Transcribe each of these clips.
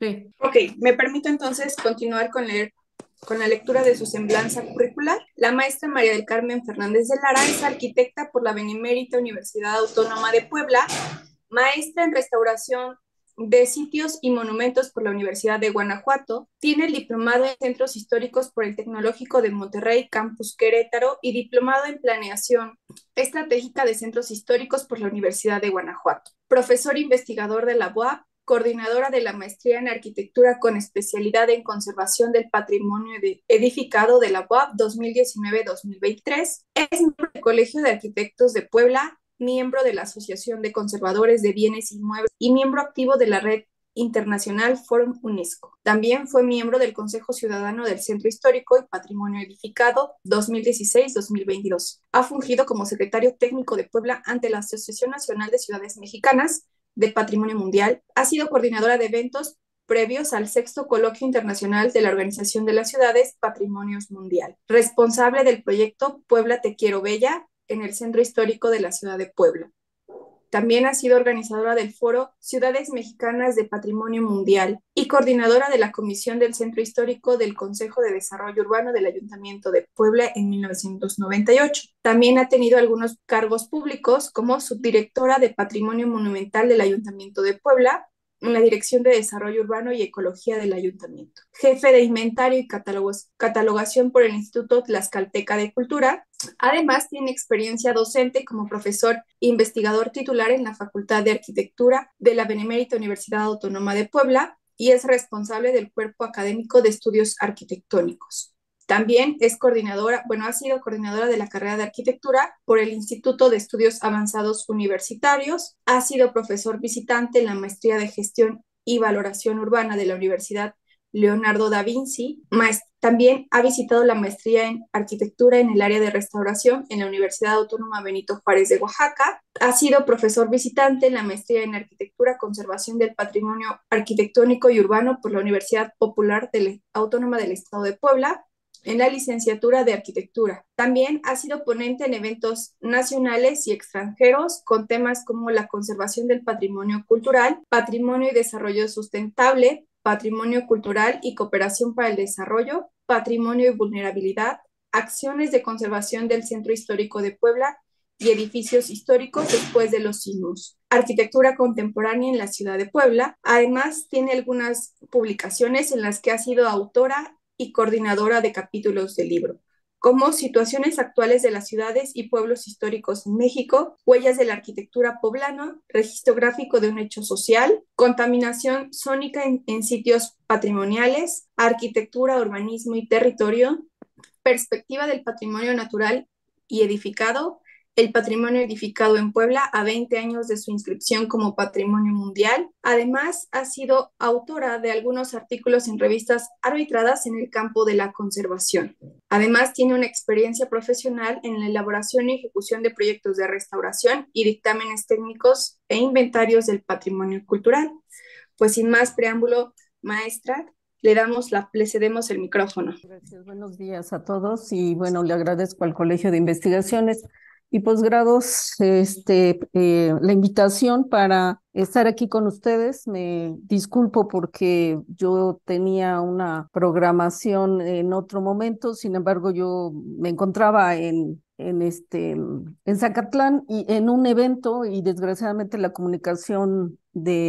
Sí. Ok, me permito entonces continuar con la lectura de su semblanza curricular. La maestra María del Carmen Fernández de Lara es arquitecta por la Benemérita Universidad Autónoma de Puebla, maestra en restauración de sitios y monumentos por la Universidad de Guanajuato, tiene el diplomado en centros históricos por el Tecnológico de Monterrey, Campus Querétaro, y diplomado en planeación estratégica de centros históricos por la Universidad de Guanajuato. Profesor investigador de la UAP, coordinadora de la maestría en arquitectura con especialidad en conservación del patrimonio edificado de la UAP 2019-2023, es miembro del Colegio de Arquitectos de Puebla, miembro de la Asociación de Conservadores de Bienes Inmuebles y miembro activo de la Red Internacional Forum UNESCO. También fue miembro del Consejo Ciudadano del Centro Histórico y Patrimonio Edificado 2016-2022. Ha fungido como secretario técnico de Puebla ante la Asociación Nacional de Ciudades Mexicanas de Patrimonio Mundial. Ha sido coordinadora de eventos previos al sexto coloquio internacional de la Organización de las Ciudades Patrimonios Mundial. Responsable del proyecto Puebla Te Quiero Bella en el Centro Histórico de la Ciudad de Puebla. También ha sido organizadora del foro Ciudades Mexicanas de Patrimonio Mundial y coordinadora de la Comisión del Centro Histórico del Consejo de Desarrollo Urbano del Ayuntamiento de Puebla en 1998. También ha tenido algunos cargos públicos como subdirectora de Patrimonio Monumental del Ayuntamiento de Puebla, en la Dirección de Desarrollo Urbano y Ecología del Ayuntamiento, jefe de Inventario y Catalogación por el Instituto Tlaxcalteca de Cultura. Además, tiene experiencia docente como profesor e investigador titular en la Facultad de Arquitectura de la Benemérita Universidad Autónoma de Puebla y es responsable del Cuerpo Académico de Estudios Arquitectónicos. También es coordinadora, bueno, ha sido coordinadora de la carrera de arquitectura por el Instituto de Estudios Avanzados Universitarios, ha sido profesor visitante en la maestría de Gestión y Valoración Urbana de la Universidad Leonardo da Vinci. También ha visitado la maestría en arquitectura en el área de restauración en la Universidad Autónoma Benito Juárez de Oaxaca. Ha sido profesor visitante en la maestría en arquitectura, conservación del patrimonio arquitectónico y urbano por la Universidad Popular Autónoma del Estado de Puebla en la licenciatura de arquitectura. También ha sido ponente en eventos nacionales y extranjeros con temas como la conservación del patrimonio cultural, patrimonio y desarrollo sustentable, patrimonio cultural y cooperación para el desarrollo, patrimonio y vulnerabilidad, acciones de conservación del Centro Histórico de Puebla y edificios históricos después de los sismos, arquitectura contemporánea en la ciudad de Puebla. Además, tiene algunas publicaciones en las que ha sido autora y coordinadora de capítulos del libro, como Situaciones actuales de las ciudades y pueblos históricos en México, Huellas de la arquitectura poblana, Registro gráfico de un hecho social, Contaminación sónica en sitios patrimoniales, Arquitectura, urbanismo y territorio, Perspectiva del patrimonio natural y edificado, el patrimonio edificado en Puebla a 20 años de su inscripción como Patrimonio Mundial. Además, ha sido autora de algunos artículos en revistas arbitradas en el campo de la conservación. Además, tiene una experiencia profesional en la elaboración y ejecución de proyectos de restauración y dictámenes técnicos e inventarios del patrimonio cultural. Pues sin más preámbulo, maestra, le cedemos el micrófono. Gracias, buenos días a todos y bueno, le agradezco al Colegio de Investigaciones y Posgrados la invitación para estar aquí con ustedes. Me disculpo porque yo tenía una programación en otro momento, sin embargo yo me encontraba en Zacatlán y en un evento y desgraciadamente la comunicación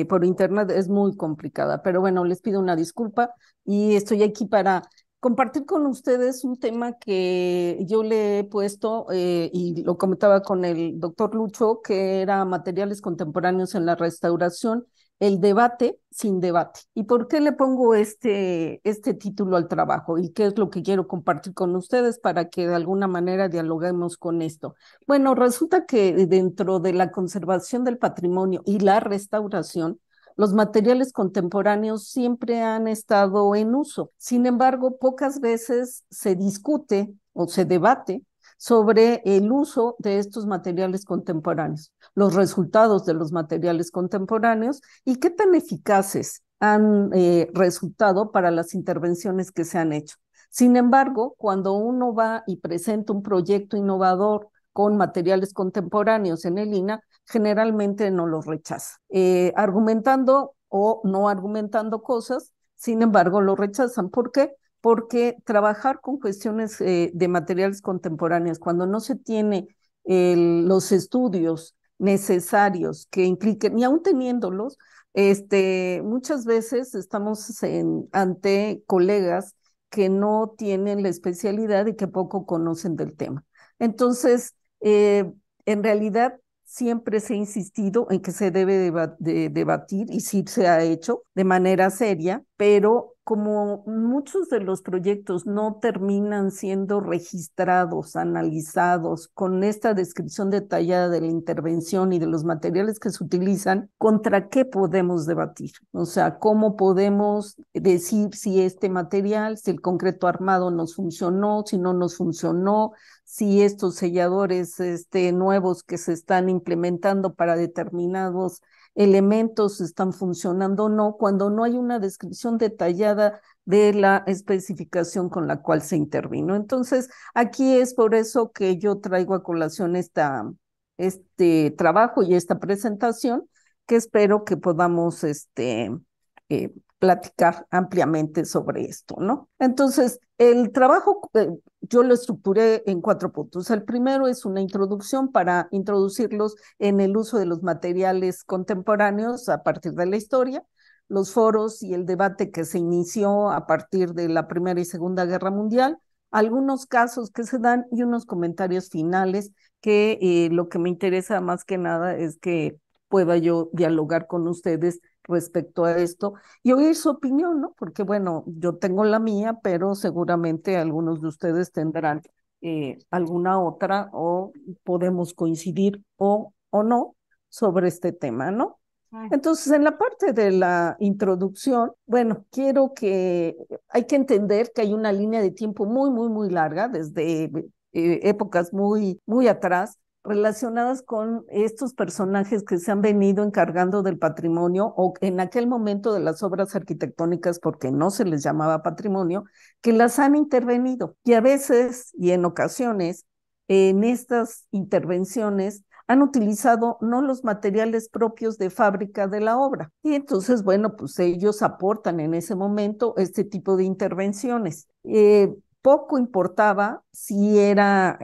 por internet es muy complicada, pero bueno, les pido una disculpa y estoy aquí para compartir con ustedes un tema que yo le he puesto y lo comentaba con el doctor Lucho, que era materiales contemporáneos en la restauración, el debate sin debate. ¿Y por qué le pongo este título al trabajo? ¿Y qué es lo que quiero compartir con ustedes para que de alguna manera dialoguemos con esto? Bueno, resulta que dentro de la conservación del patrimonio y la restauración, los materiales contemporáneos siempre han estado en uso. Sin embargo, pocas veces se discute o se debate sobre el uso de estos materiales contemporáneos, los resultados de los materiales contemporáneos y qué tan eficaces han resultado para las intervenciones que se han hecho. Sin embargo, cuando uno va y presenta un proyecto innovador con materiales contemporáneos en el INA, generalmente no los rechaza, argumentando o no argumentando cosas, sin embargo lo rechazan. ¿Por qué? Porque trabajar con cuestiones de materiales contemporáneos, cuando no se tiene los estudios necesarios que impliquen, y aún teniéndolos, muchas veces estamos ante colegas que no tienen la especialidad y que poco conocen del tema. Entonces, en realidad, siempre se ha insistido en que se debe de debatir y sí se ha hecho de manera seria, pero como muchos de los proyectos no terminan siendo registrados, analizados con esta descripción detallada de la intervención y de los materiales que se utilizan, ¿contra qué podemos debatir? O sea, ¿cómo podemos decir si este material, si el concreto armado nos funcionó, si no nos funcionó, si estos selladores nuevos que se están implementando para determinados elementos están funcionando o no, cuando no hay una descripción detallada de la especificación con la cual se intervino? Entonces, aquí es por eso que yo traigo a colación este trabajo y esta presentación, que espero que podamos platicar ampliamente sobre esto, ¿no? Entonces, el trabajo yo lo estructuré en 4 puntos. El primero es una introducción para introducirlos en el uso de los materiales contemporáneos a partir de la historia, los foros y el debate que se inició a partir de la Primera y Segunda Guerra Mundial, algunos casos que se dan y unos comentarios finales que lo que me interesa más que nada es que pueda yo dialogar con ustedes respecto a esto y oír su opinión, ¿no? Porque bueno, yo tengo la mía, pero seguramente algunos de ustedes tendrán alguna otra o podemos coincidir o no sobre este tema, ¿no? Entonces, en la parte de la introducción, bueno, quiero que hay que entender que hay una línea de tiempo muy, muy, muy larga, desde épocas muy, muy atrás, relacionadas con estos personajes que se han venido encargando del patrimonio o en aquel momento de las obras arquitectónicas, porque no se les llamaba patrimonio, que las han intervenido. Y a veces y en ocasiones, en estas intervenciones, han utilizado no los materiales propios de fábrica de la obra. Y entonces, bueno, pues ellos aportan en ese momento este tipo de intervenciones. Poco importaba si era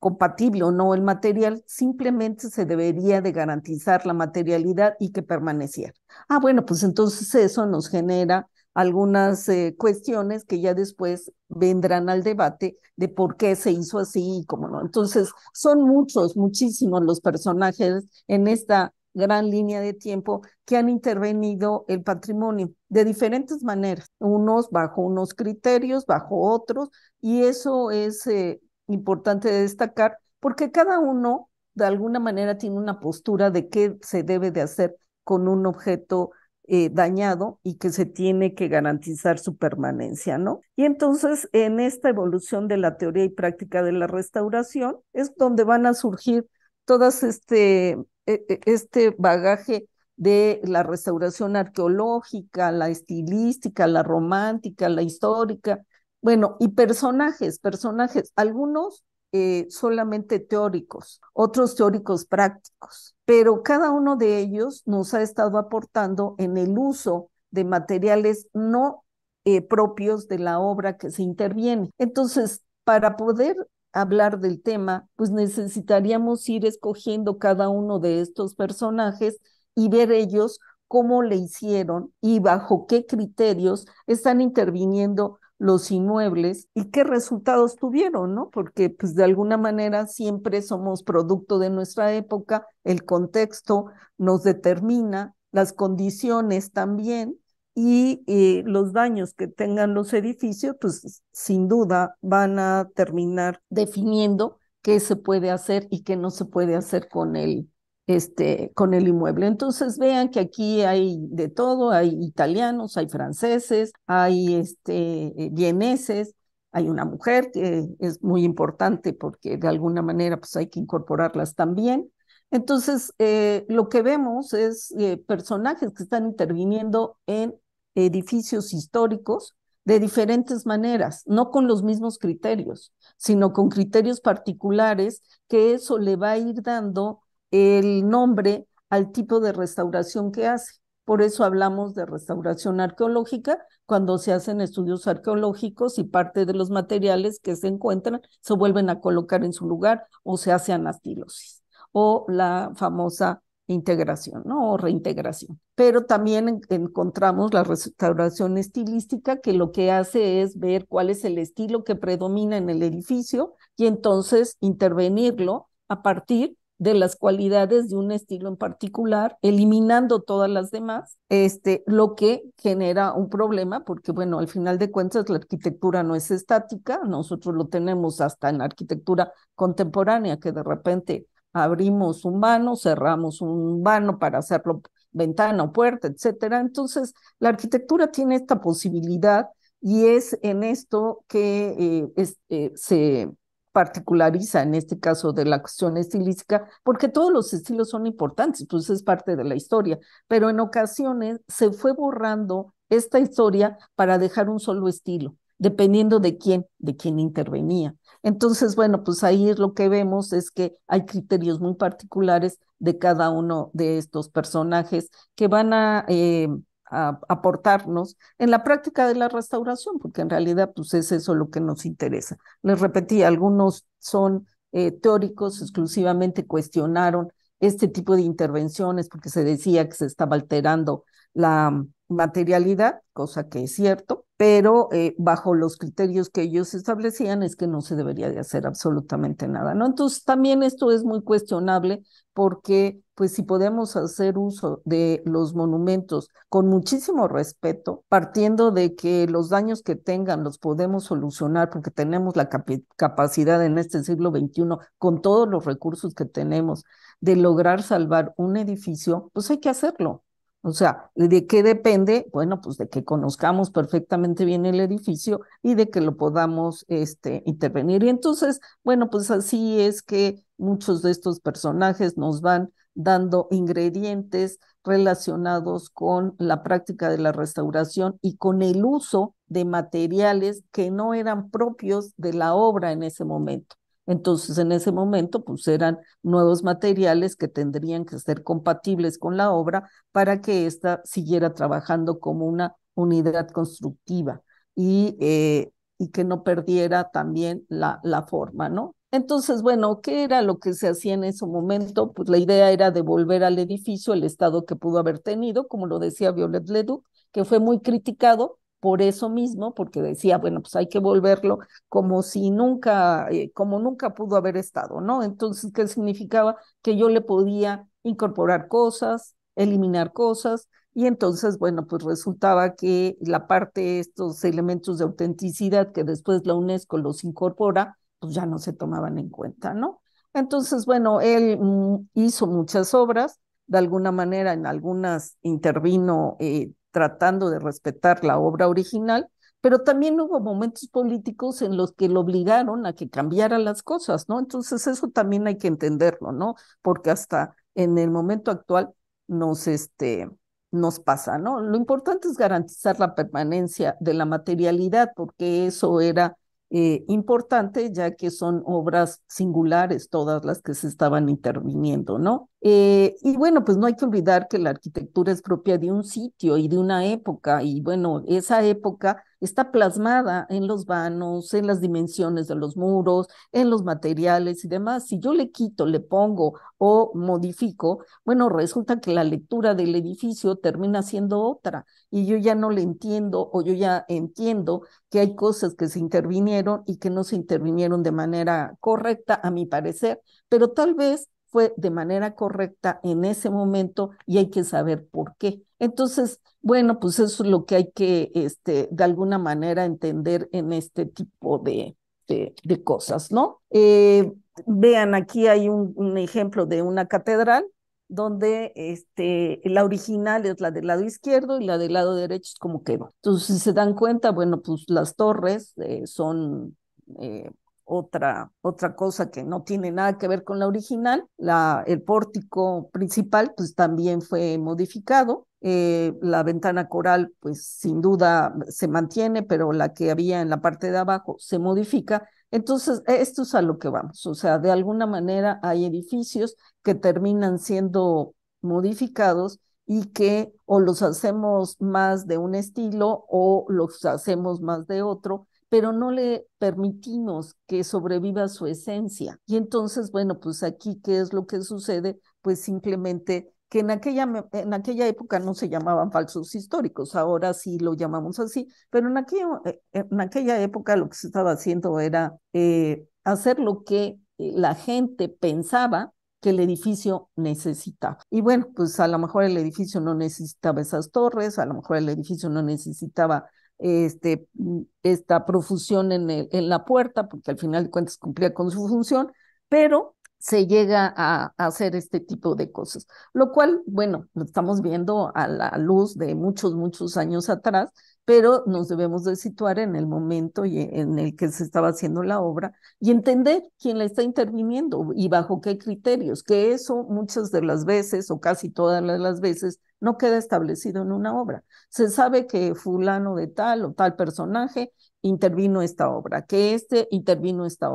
compatible o no el material, simplemente se debería de garantizar la materialidad y que permaneciera. Ah, bueno, pues entonces eso nos genera algunas cuestiones que ya después vendrán al debate de por qué se hizo así y cómo no. Entonces, son muchos, muchísimos los personajes en esta gran línea de tiempo que han intervenido el patrimonio de diferentes maneras, unos bajo unos criterios, bajo otros, y eso es importante destacar porque cada uno de alguna manera tiene una postura de qué se debe de hacer con un objeto dañado y que se tiene que garantizar su permanencia, ¿no? Y entonces en esta evolución de la teoría y práctica de la restauración es donde van a surgir todas este bagaje de la restauración arqueológica, la estilística, la romántica, la histórica, bueno, y personajes, algunos solamente teóricos, otros teóricos prácticos, pero cada uno de ellos nos ha estado aportando en el uso de materiales no propios de la obra que se interviene. Entonces, para poder hablar del tema, pues necesitaríamos ir escogiendo cada uno de estos personajes y ver ellos cómo le hicieron y bajo qué criterios están interviniendo los inmuebles y qué resultados tuvieron, ¿no? Porque pues de alguna manera siempre somos producto de nuestra época, el contexto nos determina, las condiciones también, y los daños que tengan los edificios, pues sin duda van a terminar definiendo qué se puede hacer y qué no se puede hacer con el inmueble. Entonces vean que aquí hay de todo, hay italianos, hay franceses, hay vieneses, hay una mujer que es muy importante porque de alguna manera pues hay que incorporarlas también. Entonces, lo que vemos es personajes que están interviniendo en edificios históricos de diferentes maneras, no con los mismos criterios, sino con criterios particulares que eso le va a ir dando el nombre al tipo de restauración que hace. Por eso hablamos de restauración arqueológica, cuando se hacen estudios arqueológicos y parte de los materiales que se encuentran se vuelven a colocar en su lugar o se hace anastilosis o la famosa integración, ¿no? O reintegración. Pero también encontramos la restauración estilística, que lo que hace es ver cuál es el estilo que predomina en el edificio y entonces intervenirlo a partir de las cualidades de un estilo en particular, eliminando todas las demás, lo que genera un problema, porque bueno, al final de cuentas la arquitectura no es estática, nosotros lo tenemos hasta en la arquitectura contemporánea, que de repente abrimos un vano, cerramos un vano para hacerlo ventana o puerta, etcétera. Entonces, la arquitectura tiene esta posibilidad y es en esto que se particulariza en este caso de la cuestión estilística, porque todos los estilos son importantes, pues es parte de la historia, pero en ocasiones se fue borrando esta historia para dejar un solo estilo, dependiendo de quién intervenía. Entonces, bueno, pues ahí es lo que vemos es que hay criterios muy particulares de cada uno de estos personajes que van a aportarnos en la práctica de la restauración, porque en realidad pues es eso lo que nos interesa. Les repetí, algunos son teóricos, exclusivamente cuestionaron este tipo de intervenciones porque se decía que se estaba alterando la materialidad, cosa que es cierto, pero bajo los criterios que ellos establecían es que no se debería de hacer absolutamente nada, ¿no? Entonces también esto es muy cuestionable porque pues si podemos hacer uso de los monumentos con muchísimo respeto, partiendo de que los daños que tengan los podemos solucionar porque tenemos la capacidad en este siglo XXI, con todos los recursos que tenemos, de lograr salvar un edificio, pues hay que hacerlo. O sea, ¿de qué depende? Bueno, pues de que conozcamos perfectamente bien el edificio y de que lo podamos intervenir. Y entonces, bueno, pues así es que muchos de estos personajes nos van dando ingredientes relacionados con la práctica de la restauración y con el uso de materiales que no eran propios de la obra en ese momento. Entonces, en ese momento, pues eran nuevos materiales que tendrían que ser compatibles con la obra para que ésta siguiera trabajando como una unidad constructiva y que no perdiera también la forma, ¿no? Entonces, bueno, ¿qué era lo que se hacía en ese momento? Pues la idea era devolver al edificio el estado que pudo haber tenido, como lo decía Violet Leduc, que fue muy criticado por eso mismo, porque decía, bueno, pues hay que volverlo como si nunca, como nunca pudo haber estado, ¿no? Entonces, ¿qué significaba? Que yo le podía incorporar cosas, eliminar cosas, y entonces, bueno, pues resultaba que la parte, estos elementos de autenticidad que después la UNESCO los incorpora, pues ya no se tomaban en cuenta, ¿no? Entonces, bueno, él hizo muchas obras, de alguna manera en algunas intervino tratando de respetar la obra original, pero también hubo momentos políticos en los que lo obligaron a que cambiara las cosas, ¿no? Entonces eso también hay que entenderlo, ¿no? Porque hasta en el momento actual nos, nos pasa, ¿no? Lo importante es garantizar la permanencia de la materialidad, porque eso era importante, ya que son obras singulares todas las que se estaban interviniendo, ¿no? Y bueno, pues no hay que olvidar que la arquitectura es propia de un sitio y de una época, y bueno, esa época está plasmada en los vanos, en las dimensiones de los muros, en los materiales y demás. Si yo le quito, le pongo o modifico, bueno, resulta que la lectura del edificio termina siendo otra, y yo ya no le entiendo o yo ya entiendo que hay cosas que se intervinieron y que no se intervinieron de manera correcta, a mi parecer, pero tal vez fue de manera correcta en ese momento y hay que saber por qué. Entonces, bueno, pues eso es lo que hay que, de alguna manera, entender en este tipo de cosas, ¿no? Vean, aquí hay un ejemplo de una catedral donde la original es la del lado izquierdo y la del lado derecho es como quedó. Entonces, si se dan cuenta, bueno, pues las torres son otra cosa que no tiene nada que ver con la original. El pórtico principal, pues también fue modificado. La ventana coral, pues sin duda se mantiene, pero la que había en la parte de abajo se modifica. Entonces, esto es a lo que vamos. O sea, de alguna manera hay edificios que terminan siendo modificados y que o los hacemos más de un estilo o los hacemos más de otro, pero no le permitimos que sobreviva su esencia. Y entonces, bueno, pues aquí, ¿qué es lo que sucede? Pues simplemente que en aquella época no se llamaban falsos históricos, ahora sí lo llamamos así, pero en aquella época lo que se estaba haciendo era hacer lo que la gente pensaba que el edificio necesitaba. Y bueno, pues a lo mejor el edificio no necesitaba esas torres, a lo mejor el edificio no necesitaba esta profusión en la puerta, porque al final de cuentas cumplía con su función, pero se llega a hacer este tipo de cosas, lo cual, bueno, lo estamos viendo a la luz de muchos, muchos años atrás, pero nos debemos de situar en el momento en el que se estaba haciendo la obra y entender quién la está interviniendo y bajo qué criterios, que eso muchas de las veces o casi todas las veces no queda establecido en una obra. Se sabe que fulano de tal o tal personaje intervino esta obra, que este intervino esta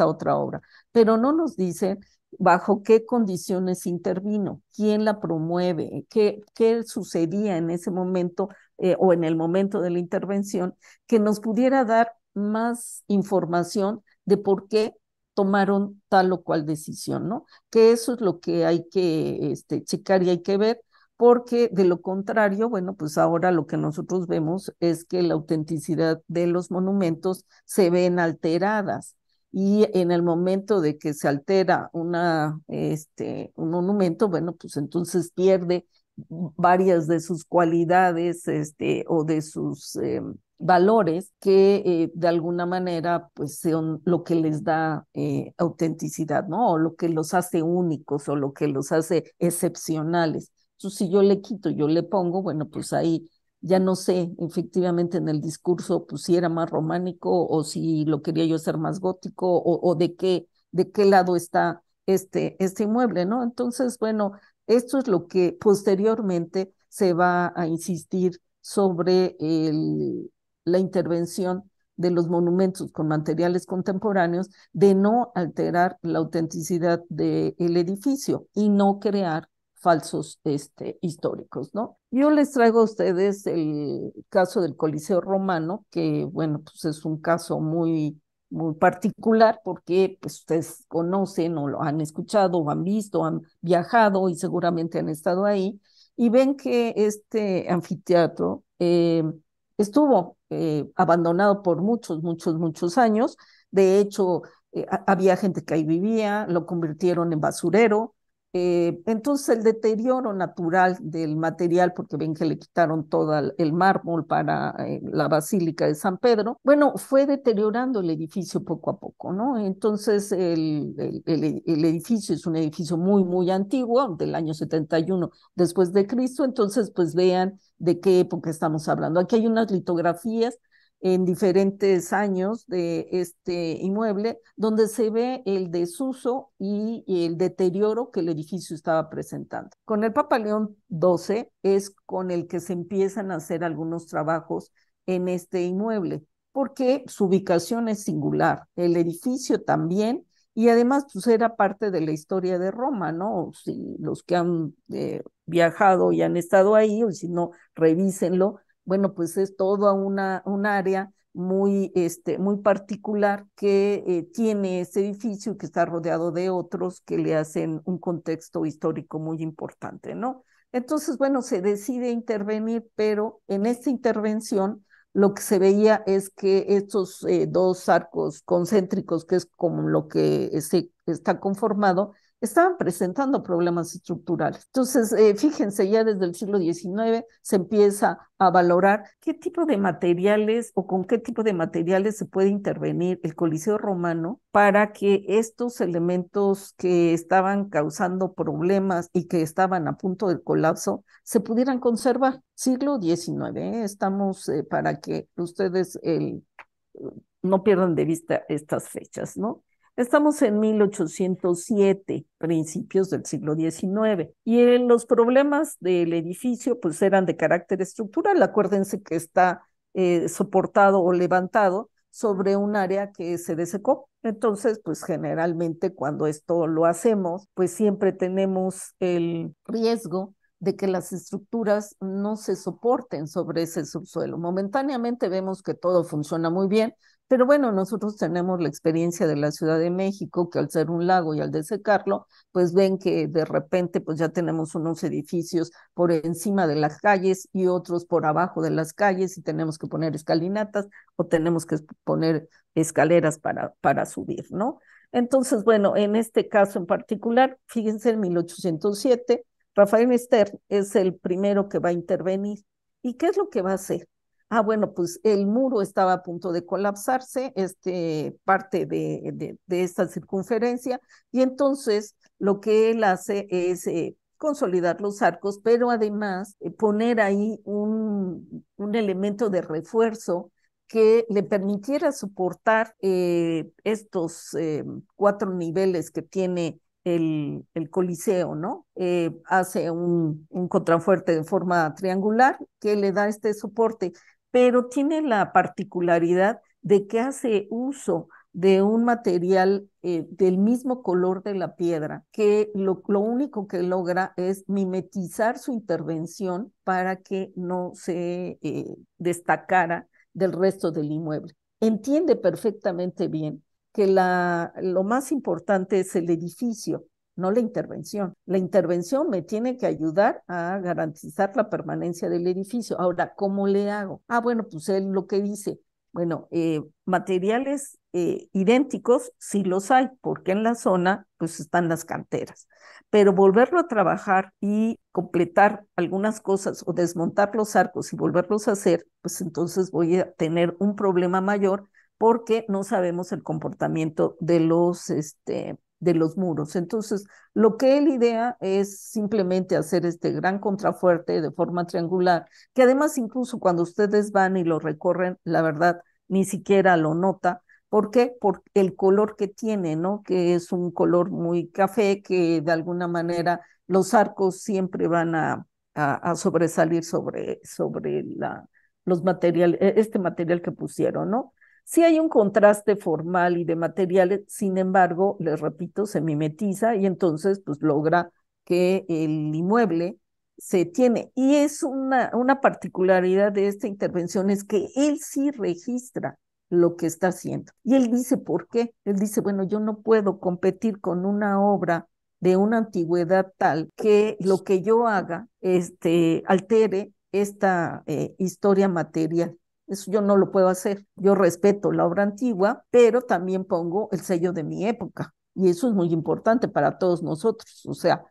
otra obra, pero no nos dicen bajo qué condiciones intervino, quién la promueve, qué sucedía en ese momento o en el momento de la intervención, que nos pudiera dar más información de por qué tomaron tal o cual decisión, ¿no? Que eso es lo que hay que checar y hay que ver, porque de lo contrario, bueno, pues ahora lo que nosotros vemos es que la autenticidad de los monumentos se ven alteradas. Y en el momento de que se altera un monumento, bueno, pues entonces pierde varias de sus cualidades o de sus valores que de alguna manera pues son lo que les da autenticidad, ¿no? O lo que los hace únicos o lo que los hace excepcionales. Entonces, si yo le quito, yo le pongo, bueno, pues ahí ya no sé efectivamente en el discurso pues si era más románico o si lo quería yo hacer más gótico o de qué lado está este inmueble, ¿no? Entonces, bueno, esto es lo que posteriormente se va a insistir sobre la intervención de los monumentos con materiales contemporáneos, de no alterar la autenticidad del edificio y no crear falsos históricos, ¿no? Yo les traigo a ustedes el caso del Coliseo Romano, que, bueno, pues es un caso muy particular porque pues, ustedes conocen o lo han escuchado o han visto, o han viajado y seguramente han estado ahí y ven que este anfiteatro estuvo abandonado por muchos, muchos, muchos años. De hecho, había gente que ahí vivía, lo convirtieron en basurero. Entonces el deterioro natural del material, porque ven que le quitaron todo el mármol para la Basílica de San Pedro, bueno, fue deteriorando el edificio poco a poco, ¿no? Entonces el edificio es un edificio muy, muy antiguo, del año 71 después de Cristo, entonces pues vean de qué época estamos hablando. Aquí hay unas litografías en diferentes años de este inmueble, donde se ve el desuso y el deterioro que el edificio estaba presentando. Con el Papa León XII es con el que se empiezan a hacer algunos trabajos en este inmueble, porque su ubicación es singular, el edificio también, y además pues era parte de la historia de Roma, ¿no? Si los que han viajado y han estado ahí, o si no, revísenlo, bueno, pues es toda un área muy particular que tiene ese edificio que está rodeado de otros que le hacen un contexto histórico muy importante, ¿no? Entonces, bueno, se decide intervenir, pero en esta intervención lo que se veía es que estos dos arcos concéntricos, que es como lo que se está conformado, estaban presentando problemas estructurales. Entonces, fíjense, ya desde el siglo XIX se empieza a valorar qué tipo de materiales o con qué tipo de materiales se puede intervenir el Coliseo Romano para que estos elementos que estaban causando problemas y que estaban a punto del colapso se pudieran conservar. Siglo XIX, estamos para que ustedes no pierdan de vista estas fechas, ¿no? Estamos en 1807, principios del siglo XIX, y los problemas del edificio pues eran de carácter estructural. Acuérdense que está soportado o levantado sobre un área que se desecó. Entonces, pues generalmente cuando esto lo hacemos, pues siempre tenemos el riesgo de que las estructuras no se soporten sobre ese subsuelo. Momentáneamente vemos que todo funciona muy bien, pero bueno, nosotros tenemos la experiencia de la Ciudad de México, que al ser un lago y al desecarlo, pues ven que de repente pues ya tenemos unos edificios por encima de las calles y otros por abajo de las calles y tenemos que poner escalinatas o tenemos que poner escaleras para subir, ¿no? Entonces, bueno, en este caso en particular, fíjense, en 1807, Rafael Ester es el primero que va a intervenir. ¿Y qué es lo que va a hacer? Ah, bueno, pues el muro estaba a punto de colapsarse, parte de esta circunferencia, y entonces lo que él hace es consolidar los arcos, pero además poner ahí un elemento de refuerzo que le permitiera soportar estos 4 niveles que tiene el Coliseo, ¿no? Hace un contrafuerte de forma triangular que le da este soporte, pero tiene la particularidad de que hace uso de un material del mismo color de la piedra, que lo único que logra es mimetizar su intervención para que no se destacara del resto del inmueble. Entiende perfectamente bien que lo más importante es el edificio, no la intervención. La intervención me tiene que ayudar a garantizar la permanencia del edificio. Ahora, ¿cómo le hago? Ah, bueno, pues él lo que dice, bueno, materiales idénticos sí los hay, porque en la zona pues están las canteras, pero volverlo a trabajar y completar algunas cosas o desmontar los arcos y volverlos a hacer, pues entonces voy a tener un problema mayor porque no sabemos el comportamiento de los muros. Entonces, lo que él idea es simplemente hacer este gran contrafuerte de forma triangular, que además incluso cuando ustedes van y lo recorren, la verdad, ni siquiera lo nota. ¿Por qué? Por el color que tiene, ¿no? Que es un color muy café, que de alguna manera los arcos siempre van a sobresalir sobre los materiales, este material que pusieron, ¿no? Sí hay un contraste formal y de materiales, sin embargo, les repito, se mimetiza y entonces pues logra que el inmueble se tiene. Y es una particularidad de esta intervención es que él sí registra lo que está haciendo. Y él dice, ¿por qué? Él dice, bueno, yo no puedo competir con una obra de una antigüedad tal que lo que yo haga altere esta historia material. Eso yo no lo puedo hacer. Yo respeto la obra antigua, pero también pongo el sello de mi época. Y eso es muy importante para todos nosotros. O sea,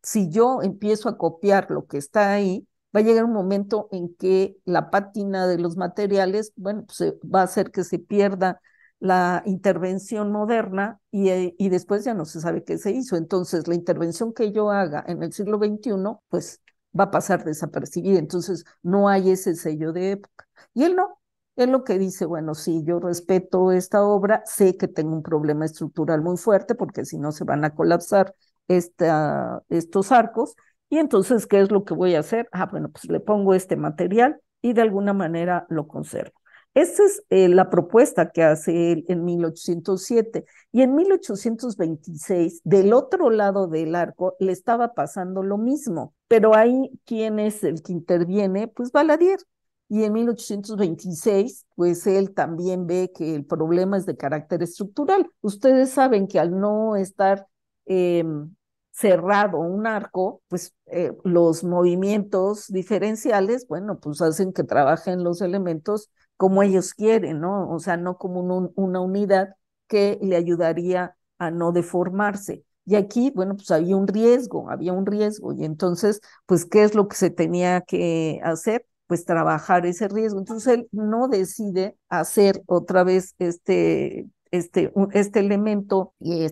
si yo empiezo a copiar lo que está ahí, va a llegar un momento en que la pátina de los materiales, bueno, pues va a hacer que se pierda la intervención moderna y después ya no se sabe qué se hizo. Entonces, la intervención que yo haga en el siglo XXI, pues va a pasar desapercibida. Entonces, no hay ese sello de época. Y él no. Él lo que dice, bueno, sí, yo respeto esta obra, sé que tengo un problema estructural muy fuerte porque si no se van a colapsar estos arcos. Y entonces, ¿qué es lo que voy a hacer? Ah, bueno, pues le pongo este material y de alguna manera lo conservo. Esta es la propuesta que hace él en 1807. Y en 1826, del otro lado del arco, le estaba pasando lo mismo. Pero ahí, ¿quién es el que interviene? Pues Valadier. Y en 1826, pues él también ve que el problema es de carácter estructural. Ustedes saben que al no estar eh, cerrado un arco, pues los movimientos diferenciales, bueno, pues hacen que trabajen los elementos como ellos quieren, ¿no? O sea, no como una unidad que le ayudaría a no deformarse. Y aquí, bueno, pues había un riesgo. Y entonces, pues, ¿qué es lo que se tenía que hacer? Pues trabajar ese riesgo. Entonces, él no decide hacer otra vez este elemento y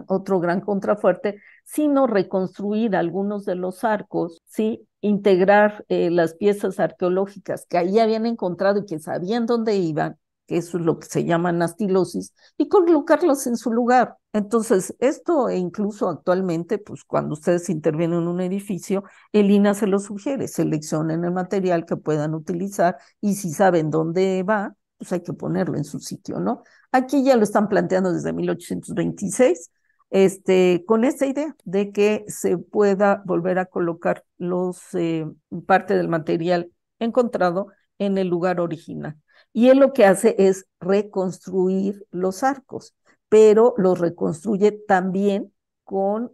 otro gran contrafuerte, sino reconstruir algunos de los arcos, ¿sí? Integrar las piezas arqueológicas que ahí habían encontrado y que sabían dónde iban, que eso es lo que se llama anastilosis, y colocarlos en su lugar. Entonces, esto e incluso actualmente, pues cuando ustedes intervienen en un edificio, el INAH se lo sugiere, seleccionen el material que puedan utilizar y si saben dónde va, pues hay que ponerlo en su sitio, ¿no? Aquí ya lo están planteando desde 1826. con esta idea de que se pueda volver a colocar parte del material encontrado en el lugar original. Y él lo que hace es reconstruir los arcos, pero los reconstruye también con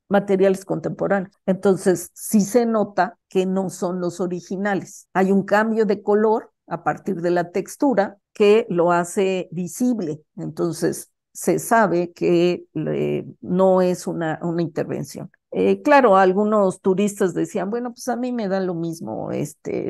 materiales contemporáneos. Entonces, sí se nota que no son los originales. Hay un cambio de color a partir de la textura que lo hace visible. Entonces, se sabe que no es una intervención. Claro, algunos turistas decían, bueno, pues a mí me da lo mismo,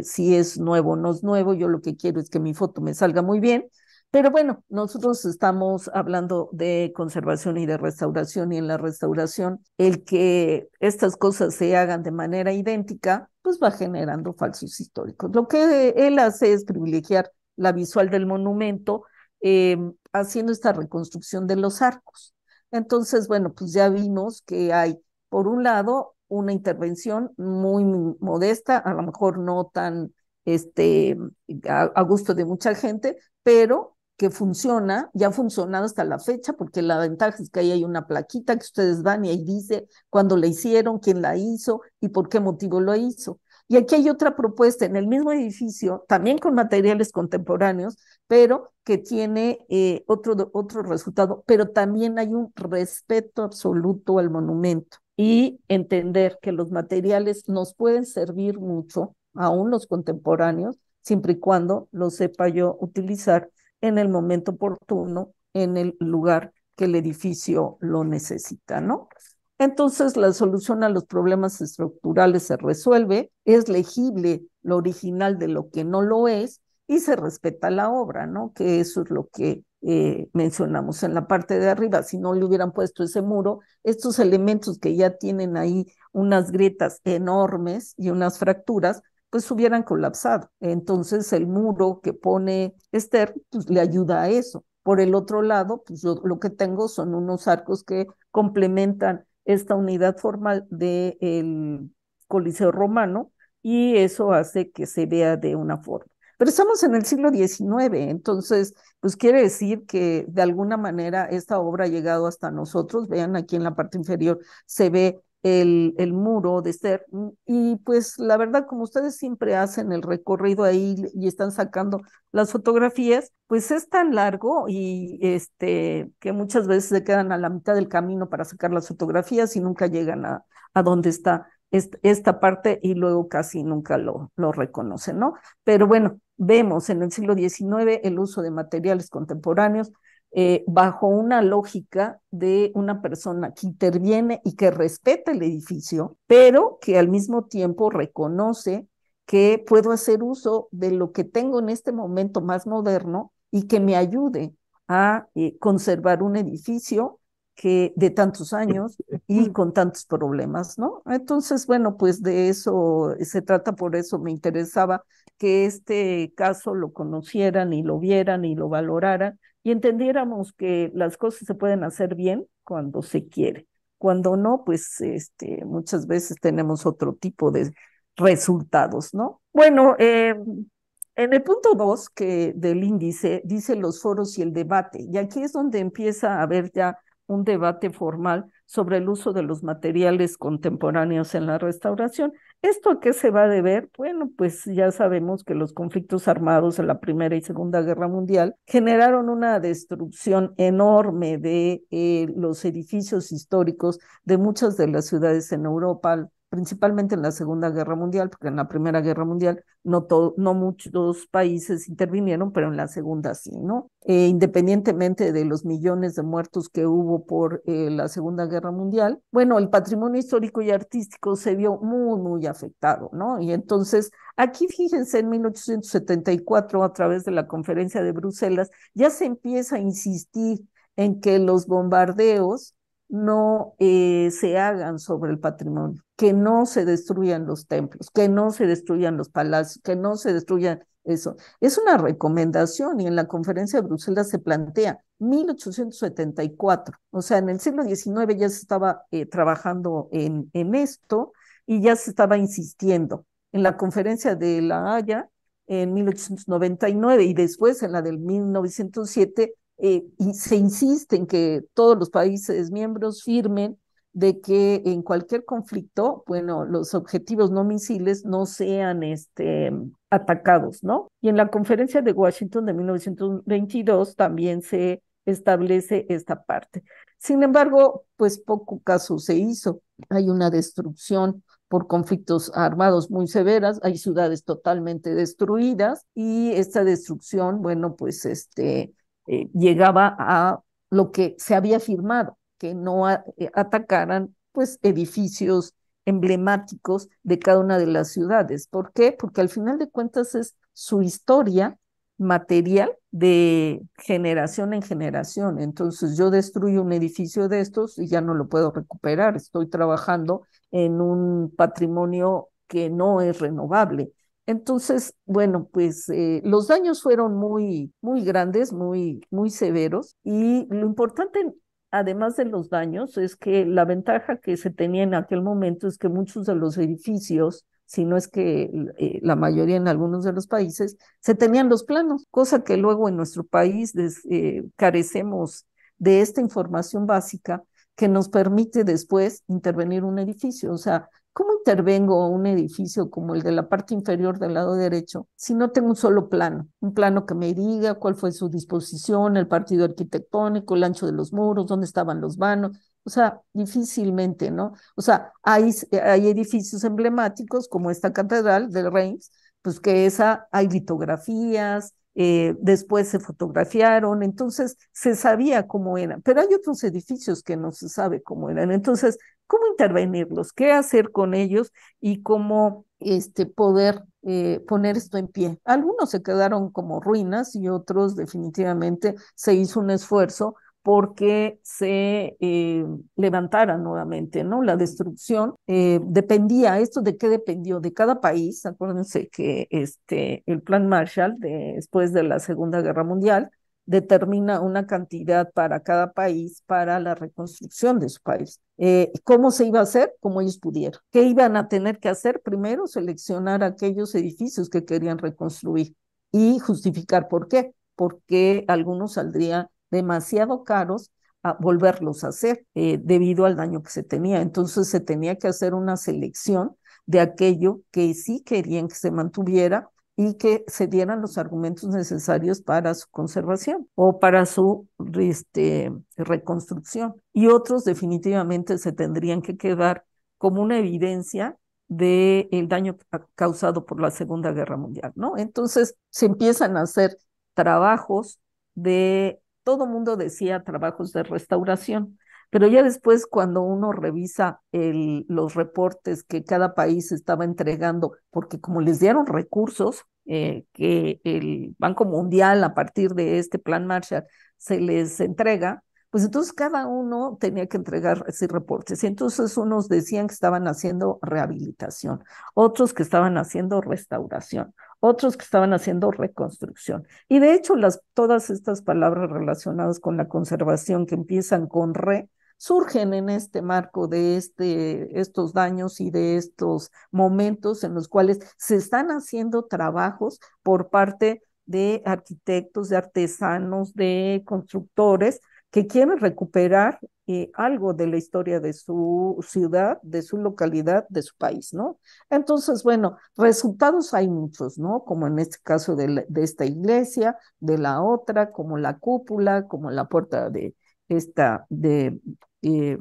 si es nuevo o no es nuevo, yo lo que quiero es que mi foto me salga muy bien, pero bueno, nosotros estamos hablando de conservación y de restauración, y en la restauración el que estas cosas se hagan de manera idéntica, pues va generando falsos históricos. Lo que él hace es privilegiar la visual del monumento, eh, haciendo esta reconstrucción de los arcos. Entonces, bueno, pues ya vimos que hay, por un lado, una intervención muy modesta, a lo mejor no tan a gusto de mucha gente, pero que funciona, ya ha funcionado hasta la fecha, porque la ventaja es que ahí hay una plaquita que ustedes van y ahí dice cuándo la hicieron, quién la hizo y por qué motivo lo hizo. Y aquí hay otra propuesta en el mismo edificio, también con materiales contemporáneos, pero que tiene otro resultado, pero también hay un respeto absoluto al monumento y entender que los materiales nos pueden servir mucho, aún los contemporáneos, siempre y cuando los sepa yo utilizar en el momento oportuno, en el lugar que el edificio lo necesita, ¿no? Entonces, la solución a los problemas estructurales se resuelve, es legible lo original de lo que no lo es y se respeta la obra, ¿no? Que eso es lo que mencionamos en la parte de arriba. Si no le hubieran puesto ese muro, estos elementos que ya tienen ahí unas grietas enormes y unas fracturas, pues hubieran colapsado. Entonces, el muro que pone Esther, pues le ayuda a eso. Por el otro lado, pues yo lo que tengo son unos arcos que complementan esta unidad formal del Coliseo Romano, y eso hace que se vea de una forma. Pero estamos en el siglo XIX, entonces, pues quiere decir que de alguna manera esta obra ha llegado hasta nosotros. Vean aquí en la parte inferior se ve el muro de Esther, y pues la verdad, como ustedes siempre hacen el recorrido ahí y están sacando las fotografías, pues es tan largo y que muchas veces se quedan a la mitad del camino para sacar las fotografías y nunca llegan a donde está esta parte, y luego casi nunca lo reconocen, ¿no? Pero bueno, vemos en el siglo XIX el uso de materiales contemporáneos, bajo una lógica de una persona que interviene y que respeta el edificio, pero que al mismo tiempo reconoce que puedo hacer uso de lo que tengo en este momento más moderno y que me ayude a conservar un edificio que de tantos años y con tantos problemas, ¿no? Entonces, bueno, pues de eso se trata, por eso me interesaba que este caso lo conocieran y lo vieran y lo valoraran y entendiéramos que las cosas se pueden hacer bien cuando se quiere. Cuando no, pues muchas veces tenemos otro tipo de resultados, ¿no? Bueno, en el punto 2 del índice dice los foros y el debate, y aquí es donde empieza a haber ya un debate formal sobre el uso de los materiales contemporáneos en la restauración. ¿Esto a qué se va a deber? Bueno, pues ya sabemos que los conflictos armados en la Primera y Segunda Guerra Mundial generaron una destrucción enorme de los edificios históricos de muchas de las ciudades en Europa, principalmente en la Segunda Guerra Mundial, porque en la Primera Guerra Mundial no muchos países intervinieron, pero en la Segunda sí, ¿no? Independientemente de los millones de muertos que hubo por la Segunda Guerra Mundial, bueno, el patrimonio histórico y artístico se vio muy afectado, ¿no? Y entonces, aquí fíjense, en 1874, a través de la Conferencia de Bruselas, ya se empieza a insistir en que los bombardeos no se hagan sobre el patrimonio, que no se destruyan los templos, que no se destruyan los palacios, que no se destruyan eso. Es una recomendación, y en la conferencia de Bruselas se plantea 1874, o sea, en el siglo XIX ya se estaba trabajando en esto y ya se estaba insistiendo. En la conferencia de La Haya en 1899 y después en la del 1907 y se insiste en que todos los países miembros firmen de que en cualquier conflicto, bueno, los objetivos no misiles no sean atacados, ¿no? Y en la conferencia de Washington de 1922 también se establece esta parte. Sin embargo, pues poco caso se hizo. Hay una destrucción por conflictos armados muy severas, hay ciudades totalmente destruidas y esta destrucción, bueno, pues llegaba a lo que se había firmado, que no atacaran pues edificios emblemáticos de cada una de las ciudades. ¿Por qué? Porque al final de cuentas es su historia material de generación en generación. Entonces yo destruyo un edificio de estos y ya no lo puedo recuperar. Estoy trabajando en un patrimonio que no es renovable. Entonces, bueno, pues los daños fueron muy grandes, muy severos y lo importante, además de los daños, es que la ventaja que se tenía en aquel momento es que muchos de los edificios, si no es que la mayoría en algunos de los países, se tenían los planos, cosa que luego en nuestro país carecemos de esta información básica que nos permite después intervenir un edificio. O sea, ¿cómo intervengo un edificio como el de la parte inferior del lado derecho si no tengo un solo plano? Un plano que me diga cuál fue su disposición, el partido arquitectónico, el ancho de los muros, dónde estaban los vanos. O sea, difícilmente, ¿no? O sea, hay edificios emblemáticos como esta catedral del Reims, pues que hay litografías, después se fotografiaron, entonces se sabía cómo eran, pero hay otros edificios que no se sabe cómo eran. Entonces, ¿cómo intervenirlos? ¿Qué hacer con ellos? Y cómo poder poner esto en pie. Algunos se quedaron como ruinas y otros definitivamente se hizo un esfuerzo porque se levantara nuevamente, ¿no? La destrucción dependía, ¿esto de qué dependió? De cada país. Acuérdense que el Plan Marshall, después de la Segunda Guerra Mundial, determina una cantidad para cada país para la reconstrucción de su país. ¿Cómo se iba a hacer? Como ellos pudieron. ¿Qué iban a tener que hacer? Primero, seleccionar aquellos edificios que querían reconstruir y justificar por qué. Porque algunos saldrían demasiado caros a volverlos a hacer debido al daño que se tenía. Entonces se tenía que hacer una selección de aquello que sí querían que se mantuviera y que se dieran los argumentos necesarios para su conservación o para su reconstrucción. Y otros definitivamente se tendrían que quedar como una evidencia del daño causado por la Segunda Guerra Mundial, ¿no? Entonces se empiezan a hacer trabajos todo mundo decía trabajos de restauración, pero ya después cuando uno revisa los reportes que cada país estaba entregando, porque como les dieron recursos que el Banco Mundial a partir de este plan Marshall se les entrega, pues entonces cada uno tenía que entregar esos reportes. Y entonces unos decían que estaban haciendo rehabilitación, otros que estaban haciendo restauración, otros que estaban haciendo reconstrucción. Y de hecho, todas estas palabras relacionadas con la conservación que empiezan con surgen en este marco de estos daños y de estos momentos en los cuales se están haciendo trabajos por parte de arquitectos, de artesanos, de constructores que quieren recuperar algo de la historia de su ciudad, de su localidad, de su país, ¿no? Entonces, bueno, resultados hay muchos, ¿no? Como en este caso de esta iglesia, de la otra, como la cúpula, como la puerta de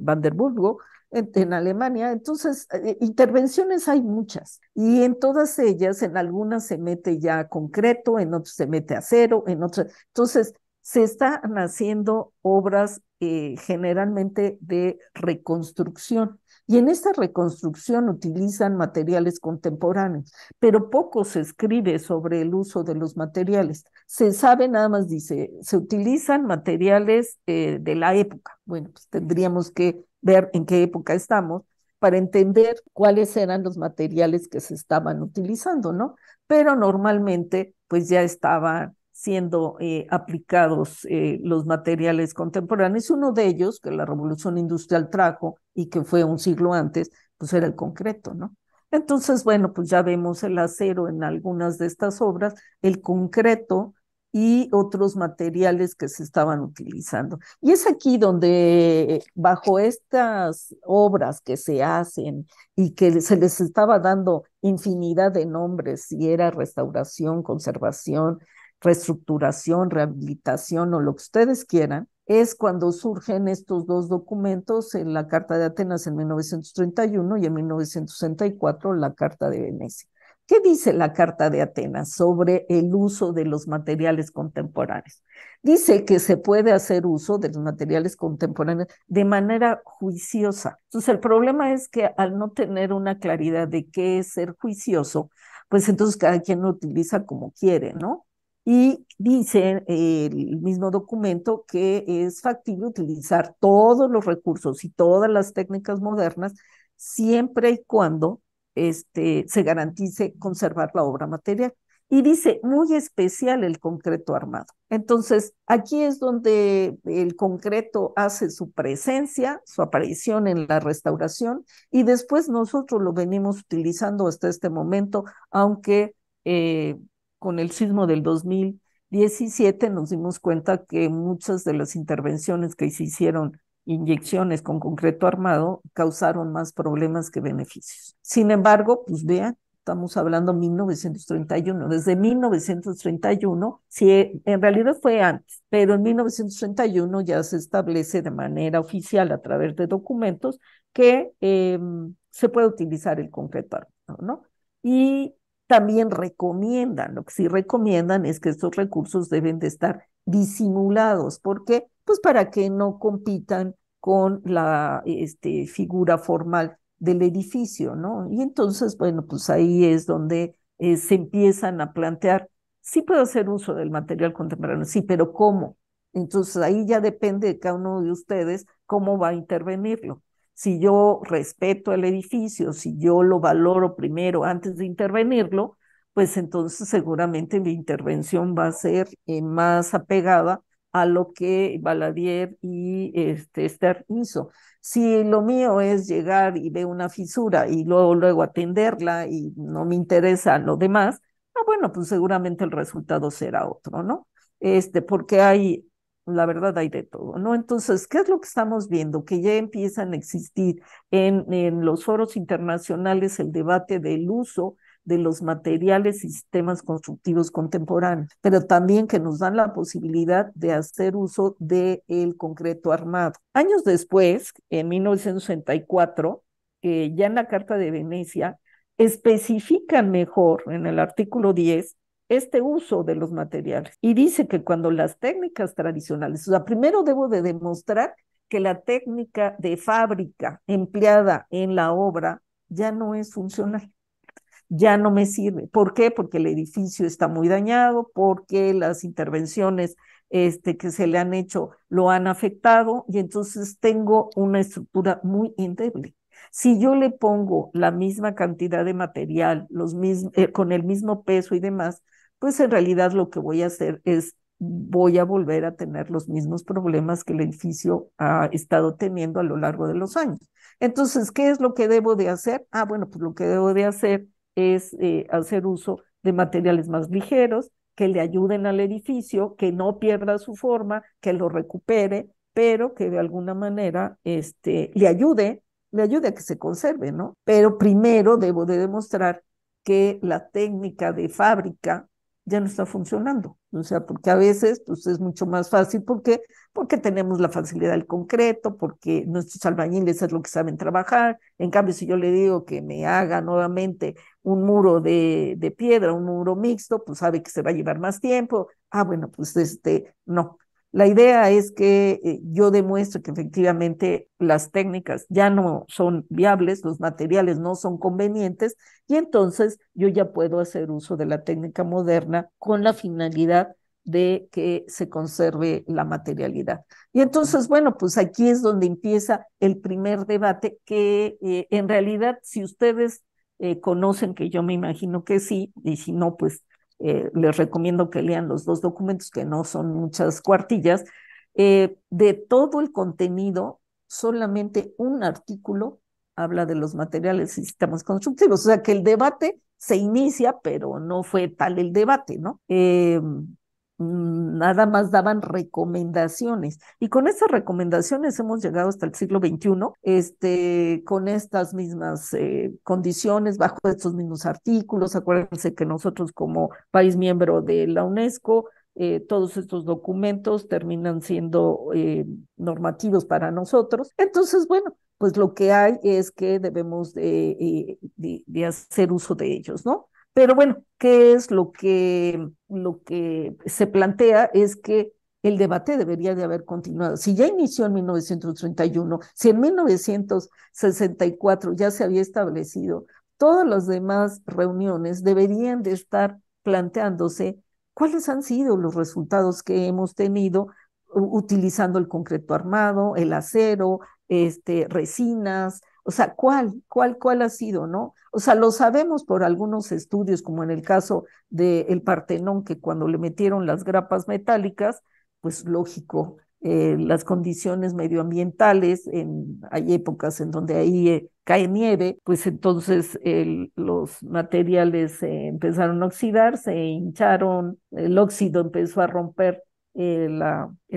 Vanderburgo, en Alemania. Entonces, intervenciones hay muchas y en todas ellas, en algunas se mete ya concreto, en otras se mete acero, en otras. Entonces, se están haciendo obras generalmente de reconstrucción. Y en esta reconstrucción utilizan materiales contemporáneos, pero poco se escribe sobre el uso de los materiales. Se sabe, nada más dice, se utilizan materiales de la época. Bueno, pues tendríamos que ver en qué época estamos para entender cuáles eran los materiales que se estaban utilizando, ¿no? Pero normalmente, pues ya estaban siendo aplicados los materiales contemporáneos. Uno de ellos, que la Revolución Industrial trajo y que fue un siglo antes, pues era el concreto, ¿no? Entonces, bueno, pues ya vemos el acero en algunas de estas obras, el concreto y otros materiales que se estaban utilizando. Y es aquí donde, bajo estas obras que se hacen y que se les estaba dando infinidad de nombres, si era restauración, conservación, reestructuración, rehabilitación o lo que ustedes quieran, es cuando surgen estos dos documentos, en la Carta de Atenas en 1931 y en 1964 la Carta de Venecia. ¿Qué dice la Carta de Atenas sobre el uso de los materiales contemporáneos? Dice que se puede hacer uso de los materiales contemporáneos de manera juiciosa. Entonces, el problema es que al no tener una claridad de qué es ser juicioso, pues entonces cada quien lo utiliza como quiere, ¿no? Y dice el mismo documento que es factible utilizar todos los recursos y todas las técnicas modernas siempre y cuando se garantice conservar la obra material. Y dice, muy especial el concreto armado. Entonces, aquí es donde el concreto hace su presencia, su aparición en la restauración, y después nosotros lo venimos utilizando hasta este momento, aunque con el sismo del 2017 nos dimos cuenta que muchas de las intervenciones que se hicieron, inyecciones con concreto armado, causaron más problemas que beneficios. Sin embargo, pues vean, estamos hablando de 1931. Desde 1931, sí, en realidad fue antes, pero en 1931 ya se establece de manera oficial a través de documentos que se puede utilizar el concreto armado, ¿no? Y también recomiendan, lo que sí recomiendan es que estos recursos deben de estar disimulados. ¿Por qué? Pues para que no compitan con la figura formal del edificio, ¿no? Y entonces, bueno, pues ahí es donde se empiezan a plantear, sí puedo hacer uso del material contemporáneo, sí, pero ¿cómo? Entonces ahí ya depende de cada uno de ustedes cómo va a intervenirlo. Si yo respeto el edificio, si yo lo valoro primero antes de intervenirlo, pues entonces seguramente mi intervención va a ser más apegada a lo que Baladier y Esther hizo. Si lo mío es llegar y ver una fisura y luego atenderla y no me interesa lo demás, bueno, pues seguramente el resultado será otro, ¿no? Porque la verdad hay de todo, ¿no? Entonces, ¿qué es lo que estamos viendo? Que ya empiezan a existir en los foros internacionales el debate del uso de los materiales y sistemas constructivos contemporáneos, pero también que nos dan la posibilidad de hacer uso del concreto armado. Años después, en 1964, ya en la Carta de Venecia, especifican mejor en el artículo 10 este uso de los materiales y dice que cuando las técnicas tradicionales, o sea, primero debo de demostrar que la técnica de fábrica empleada en la obra ya no es funcional, ya no me sirve. ¿Por qué? Porque el edificio está muy dañado, porque las intervenciones que se le han hecho lo han afectado y entonces tengo una estructura muy endeble. Si yo le pongo la misma cantidad de material, con el mismo peso y demás, pues en realidad lo que voy a hacer es voy a volver a tener los mismos problemas que el edificio ha estado teniendo a lo largo de los años. Entonces, ¿qué es lo que debo de hacer? Bueno, pues lo que debo de hacer es hacer uso de materiales más ligeros que le ayuden al edificio, que no pierda su forma, que lo recupere, pero que de alguna manera le ayude a que se conserve, ¿no? Pero primero debo de demostrar que la técnica de fábrica ya no está funcionando. O sea, porque a veces pues, es mucho más fácil. ¿Por qué? Porque tenemos la facilidad del concreto, porque nuestros albañiles es lo que saben trabajar. En cambio, si yo le digo que me haga nuevamente un muro de piedra, un muro mixto, pues sabe que se va a llevar más tiempo. Bueno, pues no. La idea es que yo demuestre que efectivamente las técnicas ya no son viables, los materiales no son convenientes y entonces yo ya puedo hacer uso de la técnica moderna con la finalidad de que se conserve la materialidad. Y entonces, bueno, pues aquí es donde empieza el primer debate que en realidad, si ustedes conocen, que yo me imagino que sí, y si no, pues les recomiendo que lean los dos documentos, que no son muchas cuartillas. De todo el contenido, solamente un artículo habla de los materiales y sistemas constructivos. O sea que el debate se inicia, pero no fue tal el debate, ¿no? nada más daban recomendaciones. Y con estas recomendaciones hemos llegado hasta el siglo XXI, con estas mismas condiciones, bajo estos mismos artículos. Acuérdense que nosotros como país miembro de la UNESCO, todos estos documentos terminan siendo normativos para nosotros. Entonces, bueno, pues lo que hay es que debemos de hacer uso de ellos, ¿no? Pero bueno, ¿qué es lo que se plantea? Es que el debate debería de haber continuado. Si ya inició en 1931, si en 1964 ya se había establecido, todas las demás reuniones deberían de estar planteándose cuáles han sido los resultados que hemos tenido utilizando el concreto armado, el acero, resinas, o sea, ¿cuál ha sido, no? O sea, lo sabemos por algunos estudios, como en el caso del Partenón, que cuando le metieron las grapas metálicas, pues lógico, las condiciones medioambientales, hay épocas en donde ahí cae nieve, pues entonces los materiales empezaron a oxidar, se hincharon, el óxido empezó a romper el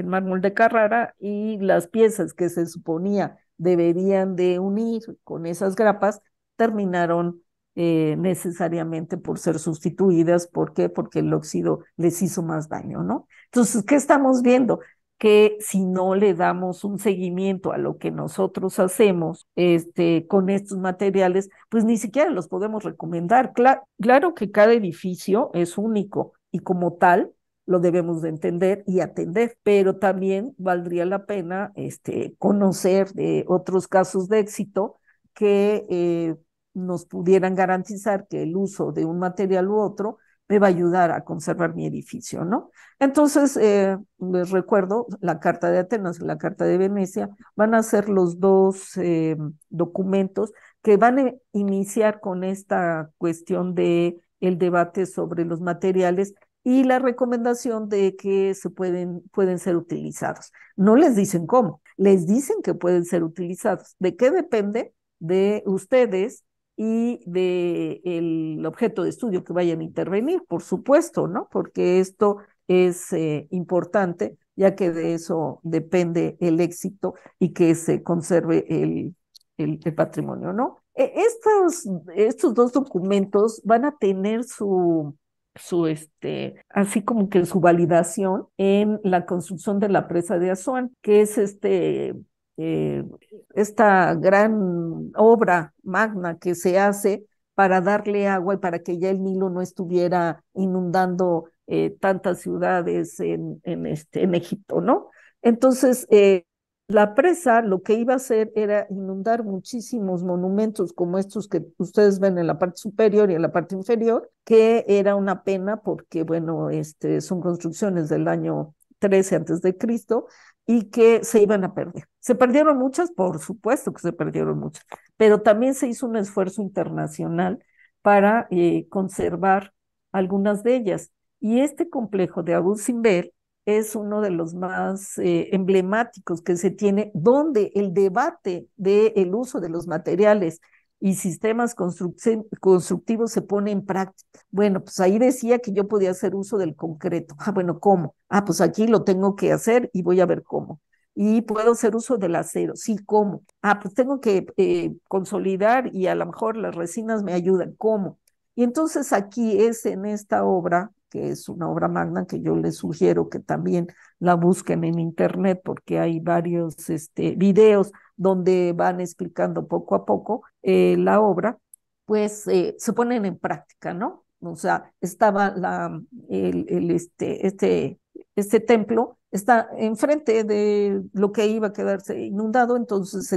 mármol de Carrara, y las piezas que se suponía deberían de unir con esas grapas terminaron necesariamente por ser sustituidas. ¿Por qué? Porque el óxido les hizo más daño, ¿no? Entonces, ¿qué estamos viendo? Que si no le damos un seguimiento a lo que nosotros hacemos con estos materiales, pues ni siquiera los podemos recomendar. Claro que cada edificio es único y como tal lo debemos de entender y atender, pero también valdría la pena conocer de otros casos de éxito que nos pudieran garantizar que el uso de un material u otro me va a ayudar a conservar mi edificio, ¿no? Entonces, les recuerdo, la Carta de Atenas y la Carta de Venecia van a ser los dos documentos que van a iniciar con esta cuestión de el debate sobre los materiales y la recomendación de que pueden ser utilizados. No les dicen cómo, les dicen que pueden ser utilizados. ¿De qué depende? De ustedes y de el objeto de estudio que vayan a intervenir, por supuesto, ¿no? Porque esto es importante, ya que de eso depende el éxito y que se conserve el patrimonio, ¿no? Estos dos documentos van a tener así como que su validación en la construcción de la presa de Asuán, que es eh, esta gran obra magna que se hace para darle agua y para que ya el Nilo no estuviera inundando tantas ciudades en Egipto, ¿no? Entonces, la presa lo que iba a hacer era inundar muchísimos monumentos como estos que ustedes ven en la parte superior y en la parte inferior, que era una pena porque, bueno, son construcciones del año 13 antes de Cristo y que se iban a perder. ¿Se perdieron muchas? Por supuesto que se perdieron muchas, pero también se hizo un esfuerzo internacional para conservar algunas de ellas. Y este complejo de Abu Simbel es uno de los más emblemáticos que se tiene, donde el debate del uso de los materiales y sistemas constructivos se pone en práctica. Bueno, pues ahí decía que yo podía hacer uso del concreto. Ah, bueno, ¿cómo? Ah, pues aquí lo tengo que hacer y voy a ver cómo. Y puedo hacer uso del acero. Sí, ¿cómo? Ah, pues tengo que consolidar y a lo mejor las resinas me ayudan. ¿Cómo? Y entonces aquí es en esta obra, que es una obra magna que yo les sugiero que también la busquen en internet porque hay varios videos donde van explicando poco a poco la obra, pues se ponen en práctica, ¿no? O sea, estaba este templo, está enfrente de lo que iba a quedarse inundado, entonces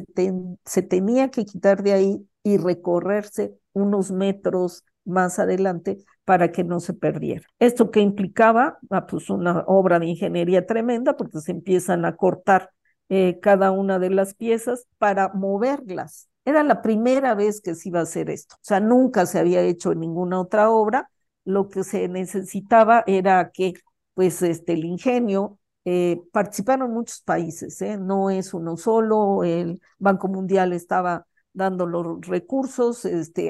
se tenía que quitar de ahí y recorrerse unos metros más adelante para que no se perdiera. ¿Esto qué implicaba? Ah, pues una obra de ingeniería tremenda porque se empiezan a cortar cada una de las piezas para moverlas. Era la primera vez que se iba a hacer esto. O sea, nunca se había hecho en ninguna otra obra. Lo que se necesitaba era que, pues, el ingenio, participaron muchos países, no es uno solo, el Banco Mundial estaba dando los recursos,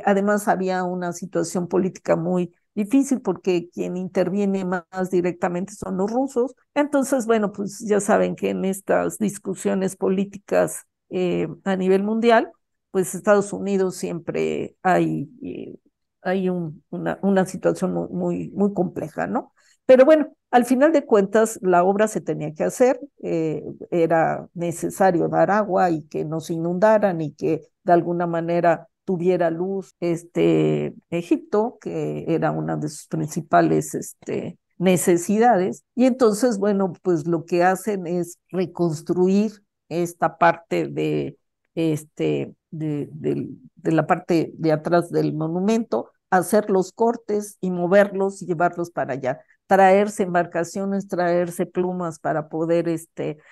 además había una situación política muy difícil porque quien interviene más directamente son los rusos. Entonces, bueno, pues ya saben que en estas discusiones políticas a nivel mundial, pues Estados Unidos siempre hay una situación muy compleja, ¿no? Pero bueno, al final de cuentas, la obra se tenía que hacer, era necesario dar agua y que no se inundaran y que de alguna manera tuviera luz Egipto, que era una de sus principales necesidades. Y entonces, bueno, pues lo que hacen es reconstruir esta parte de la parte de atrás del monumento, hacer los cortes y moverlos y llevarlos para allá, traerse embarcaciones, traerse plumas para poder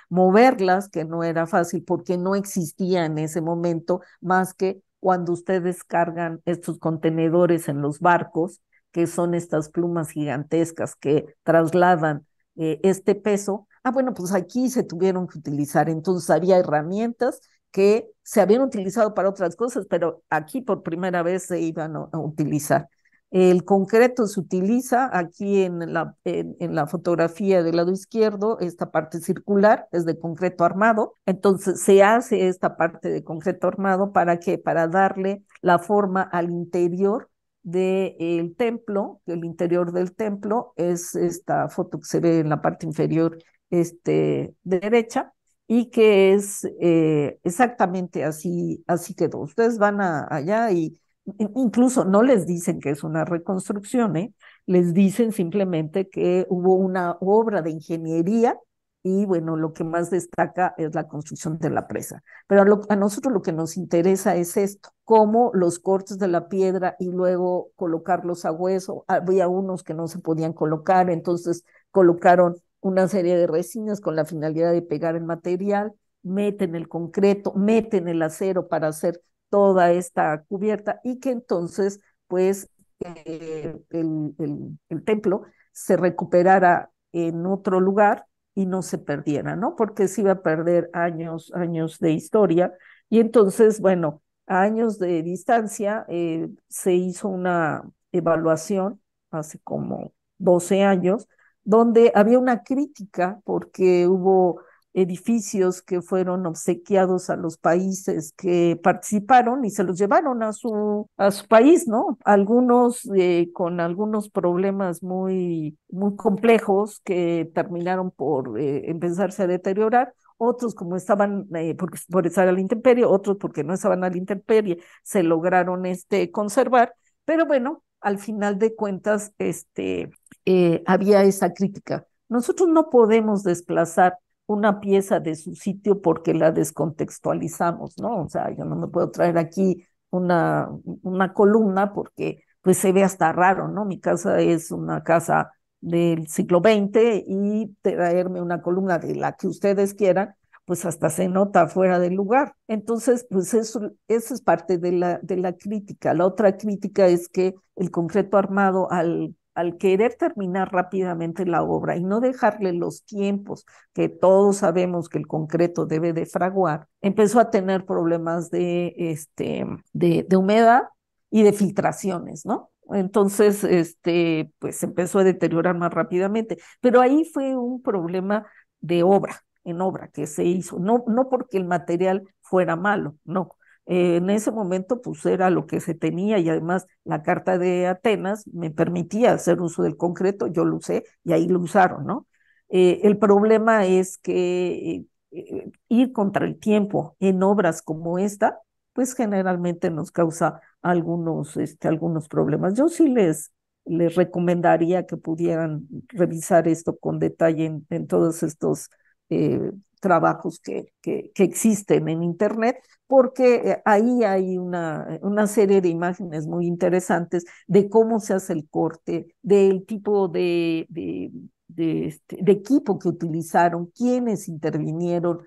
moverlas, que no era fácil porque no existía en ese momento más que cuando ustedes cargan estos contenedores en los barcos, que son estas plumas gigantescas que trasladan este peso. Ah, bueno, pues aquí se tuvieron que utilizar, entonces había herramientas que se habían utilizado para otras cosas, pero aquí por primera vez se iban a utilizar. El concreto se utiliza aquí en la fotografía del lado izquierdo, esta parte circular es de concreto armado, entonces se hace esta parte de concreto armado para que para darle la forma al interior del templo, el interior del templo es esta foto que se ve en la parte inferior derecha, y que es exactamente así quedó. Ustedes van allá y incluso no les dicen que es una reconstrucción, ¿eh? Les dicen simplemente que hubo una obra de ingeniería y bueno, lo que más destaca es la construcción de la presa. Pero a nosotros lo que nos interesa es esto, cómo los cortes de la piedra y luego colocarlos a hueso. Había unos que no se podían colocar, entonces colocaron una serie de resinas con la finalidad de pegar el material, meten el concreto, meten el acero para hacer toda esta cubierta y que entonces, pues, el templo se recuperara en otro lugar y no se perdiera, ¿no? Porque se iba a perder años de historia. Y entonces, bueno, a años de distancia se hizo una evaluación hace como 12 años, donde había una crítica porque hubo edificios que fueron obsequiados a los países que participaron y se los llevaron a su país, ¿no? Algunos con algunos problemas muy complejos que terminaron por empezarse a deteriorar, otros como estaban por estar a la intemperie, otros porque no estaban a la intemperie, se lograron conservar, pero bueno, al final de cuentas, había esa crítica. Nosotros no podemos desplazar una pieza de su sitio porque la descontextualizamos, ¿no? O sea, yo no me puedo traer aquí una columna porque pues se ve hasta raro, ¿no? Mi casa es una casa del siglo XX y traerme una columna de la que ustedes quieran, pues hasta se nota fuera del lugar. Entonces, pues eso es parte de la crítica. La otra crítica es que el concreto armado al querer terminar rápidamente la obra y no dejarle los tiempos que todos sabemos que el concreto debe de fraguar, empezó a tener problemas de humedad y de filtraciones, ¿no? Entonces, pues se empezó a deteriorar más rápidamente, pero ahí fue un problema de obra, en obra que se hizo, no porque el material fuera malo, no, en ese momento pues era lo que se tenía y además la Carta de Atenas me permitía hacer uso del concreto, yo lo usé y ahí lo usaron, ¿no? El problema es que ir contra el tiempo en obras como esta, pues generalmente nos causa algunos problemas. Yo sí les recomendaría que pudieran revisar esto con detalle en todos estos trabajos que existen en Internet, porque ahí hay una serie de imágenes muy interesantes de cómo se hace el corte, del tipo de equipo que utilizaron, quiénes intervinieron,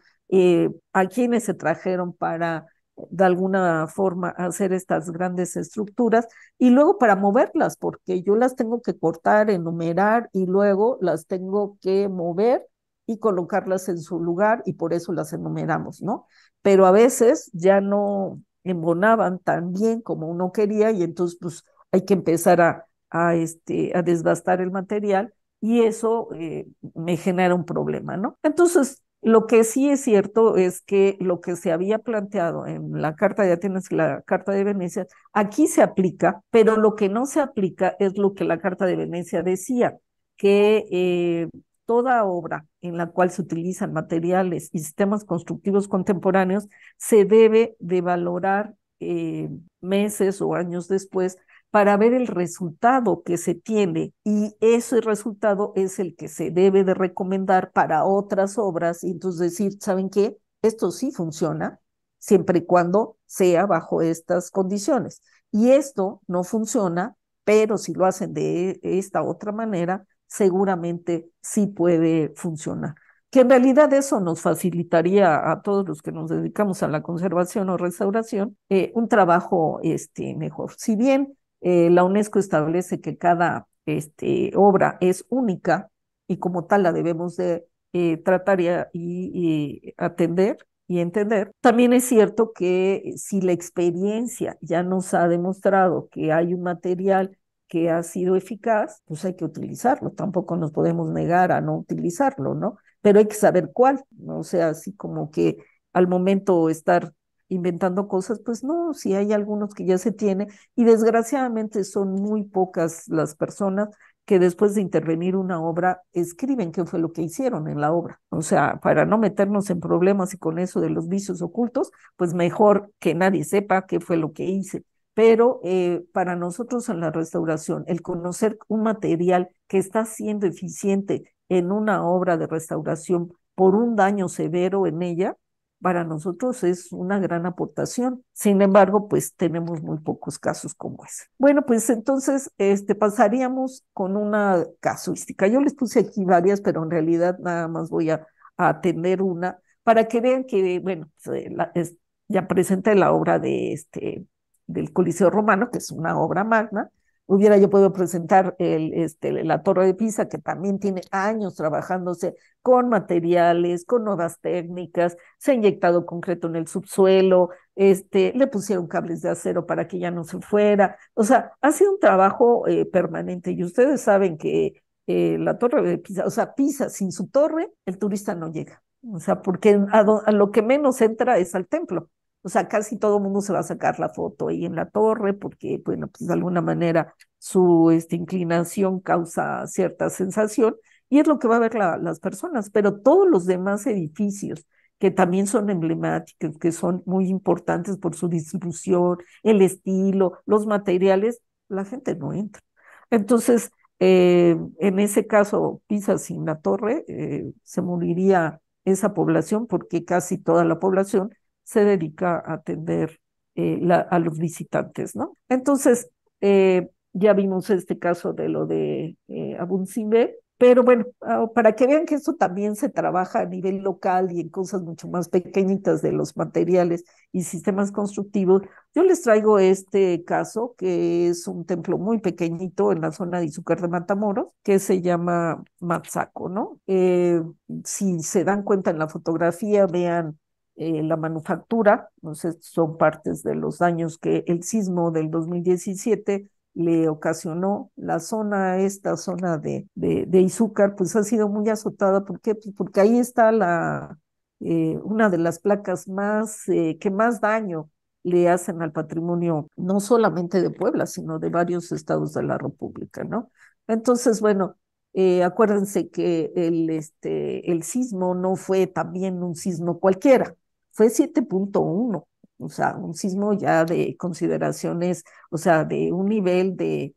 a quiénes se trajeron para de alguna forma hacer estas grandes estructuras y luego para moverlas, porque yo las tengo que cortar, enumerar y luego las tengo que mover y colocarlas en su lugar y por eso las enumeramos, ¿no? Pero a veces ya no embonaban tan bien como uno quería y entonces pues hay que empezar a desgastar el material y eso me genera un problema, ¿no? Entonces, lo que sí es cierto es que lo que se había planteado en la Carta de Atenas y la Carta de Venecia, aquí se aplica, pero lo que no se aplica es lo que la Carta de Venecia decía, que toda obra en la cual se utilizan materiales y sistemas constructivos contemporáneos se debe de valorar meses o años después para ver el resultado que se tiene y ese resultado es el que se debe de recomendar para otras obras y entonces decir, ¿saben qué? Esto sí funciona siempre y cuando sea bajo estas condiciones. Y esto no funciona, pero si lo hacen de esta otra manera, seguramente sí puede funcionar. Que en realidad eso nos facilitaría a todos los que nos dedicamos a la conservación o restauración un trabajo mejor. Si bien la UNESCO establece que cada obra es única y como tal la debemos de tratar y atender y entender. También es cierto que si la experiencia ya nos ha demostrado que hay un material que ha sido eficaz, pues hay que utilizarlo. Tampoco nos podemos negar a no utilizarlo, ¿no? Pero hay que saber cuál, ¿no? O sea, así como que al momento estar inventando cosas, pues no, si hay algunos que ya se tiene y desgraciadamente son muy pocas las personas que después de intervenir una obra escriben qué fue lo que hicieron en la obra. O sea, para no meternos en problemas y con eso de los vicios ocultos, pues mejor que nadie sepa qué fue lo que hice. Pero para nosotros en la restauración, el conocer un material que está siendo eficiente en una obra de restauración por un daño severo en ella, para nosotros es una gran aportación. Sin embargo, pues tenemos muy pocos casos como ese. Bueno, pues entonces pasaríamos con una casuística. Yo les puse aquí varias, pero en realidad nada más voy a atender una para que vean que, bueno, ya presenté la obra del Coliseo Romano, que es una obra magna. Hubiera yo podido presentar la Torre de Pisa, que también tiene años trabajándose con materiales, con nuevas técnicas, se ha inyectado concreto en el subsuelo, le pusieron cables de acero para que ya no se fuera. O sea, ha sido un trabajo permanente y ustedes saben que la Torre de Pisa, o sea, Pisa sin su torre, el turista no llega. O sea, porque a lo que menos entra es al templo. O sea, casi todo el mundo se va a sacar la foto ahí en la torre porque, bueno, pues de alguna manera su inclinación causa cierta sensación y es lo que va a ver las personas, pero todos los demás edificios que también son emblemáticos, que son muy importantes por su distribución, el estilo, los materiales, la gente no entra. Entonces, en ese caso, Pisa sin la torre, se moriría esa población porque casi toda la población se dedica a atender a los visitantes, ¿no? Entonces, ya vimos este caso de lo de Abuncimbe, pero bueno, para que vean que esto también se trabaja a nivel local y en cosas mucho más pequeñitas de los materiales y sistemas constructivos, yo les traigo este caso que es un templo muy pequeñito en la zona de Izúcar de Matamoros, que se llama Matzaco, ¿no? Si se dan cuenta en la fotografía, vean la manufactura, no sé, son partes de los daños que el sismo del 2017 le ocasionó. La zona, esta zona de Izúcar, pues ha sido muy azotada. ¿Por qué? Pues porque ahí está una de las placas que más daño le hacen al patrimonio, no solamente de Puebla, sino de varios estados de la República, ¿no? Entonces, bueno, acuérdense que el sismo no fue también un sismo cualquiera, fue 7.1, o sea, un sismo ya de consideraciones, o sea, de un nivel de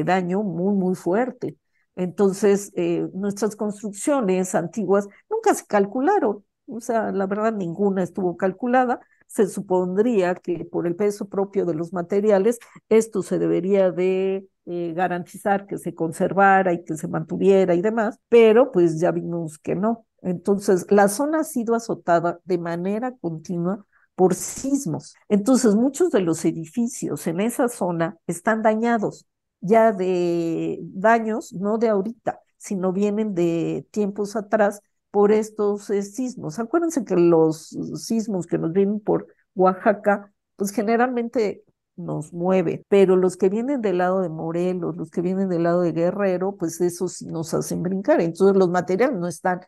daño muy, muy fuerte. Entonces, nuestras construcciones antiguas nunca se calcularon, o sea, la verdad ninguna estuvo calculada. Se supondría que por el peso propio de los materiales, esto se debería de garantizar que se conservara y que se mantuviera y demás, pero pues ya vimos que no. Entonces, la zona ha sido azotada de manera continua por sismos. Entonces, muchos de los edificios en esa zona están dañados, ya de daños, no de ahorita, sino vienen de tiempos atrás por estos sismos. Acuérdense que los sismos que nos vienen por Oaxaca, pues generalmente nos mueve, pero los que vienen del lado de Morelos, los que vienen del lado de Guerrero, pues esos sí nos hacen brincar. Entonces los materiales no están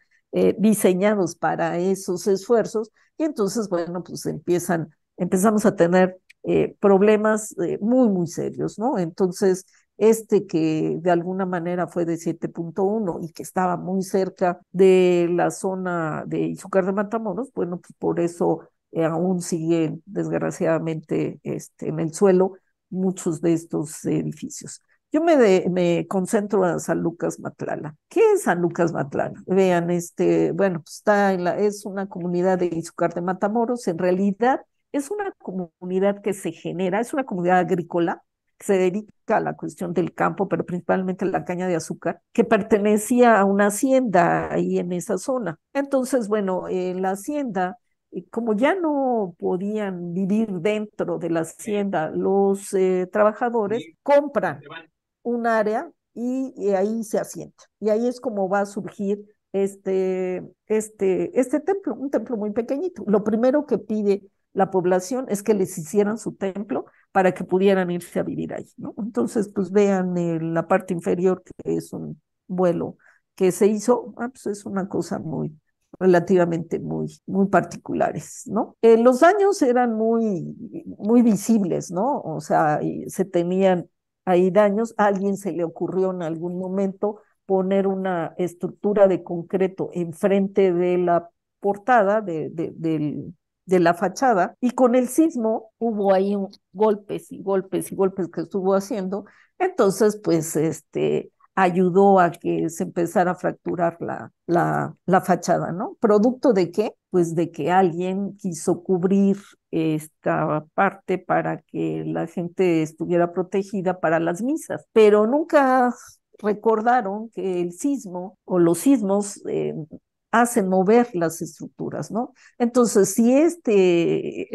diseñados para esos esfuerzos y entonces, bueno, pues empezamos a tener problemas muy serios, ¿no? Entonces, este que de alguna manera fue de 7.1 y que estaba muy cerca de la zona de Izúcar de Matamoros, bueno, pues por eso aún siguen desgraciadamente en el suelo muchos de estos edificios. Yo me concentro en San Lucas Matlala. ¿Qué es San Lucas Matlala? Vean, bueno, pues es una comunidad de Izúcar de Matamoros. En realidad es una comunidad que se genera, es una comunidad agrícola que se dedica a la cuestión del campo, pero principalmente a la caña de azúcar, que pertenecía a una hacienda ahí en esa zona. Entonces, bueno, la hacienda como ya no podían vivir dentro de la hacienda, los trabajadores compran un área y ahí se asienta. Y ahí es como va a surgir este templo, un templo muy pequeñito. Lo primero que pide la población es que les hicieran su templo para que pudieran irse a vivir ahí, ¿no? Entonces, pues vean la parte inferior, que es un vuelo que se hizo, pues es una cosa relativamente muy particulares, ¿no? Los daños eran muy visibles, ¿no? O sea, se tenían ahí daños. A alguien se le ocurrió en algún momento poner una estructura de concreto enfrente de la portada de la fachada y con el sismo hubo ahí golpes y golpes y golpes que estuvo haciendo, entonces pues ayudó a que se empezara a fracturar la fachada, ¿no? ¿Producto de qué? Pues de que alguien quiso cubrir esta parte para que la gente estuviera protegida para las misas, pero nunca recordaron que el sismo o los sismos hacen mover las estructuras, ¿no? Entonces, si este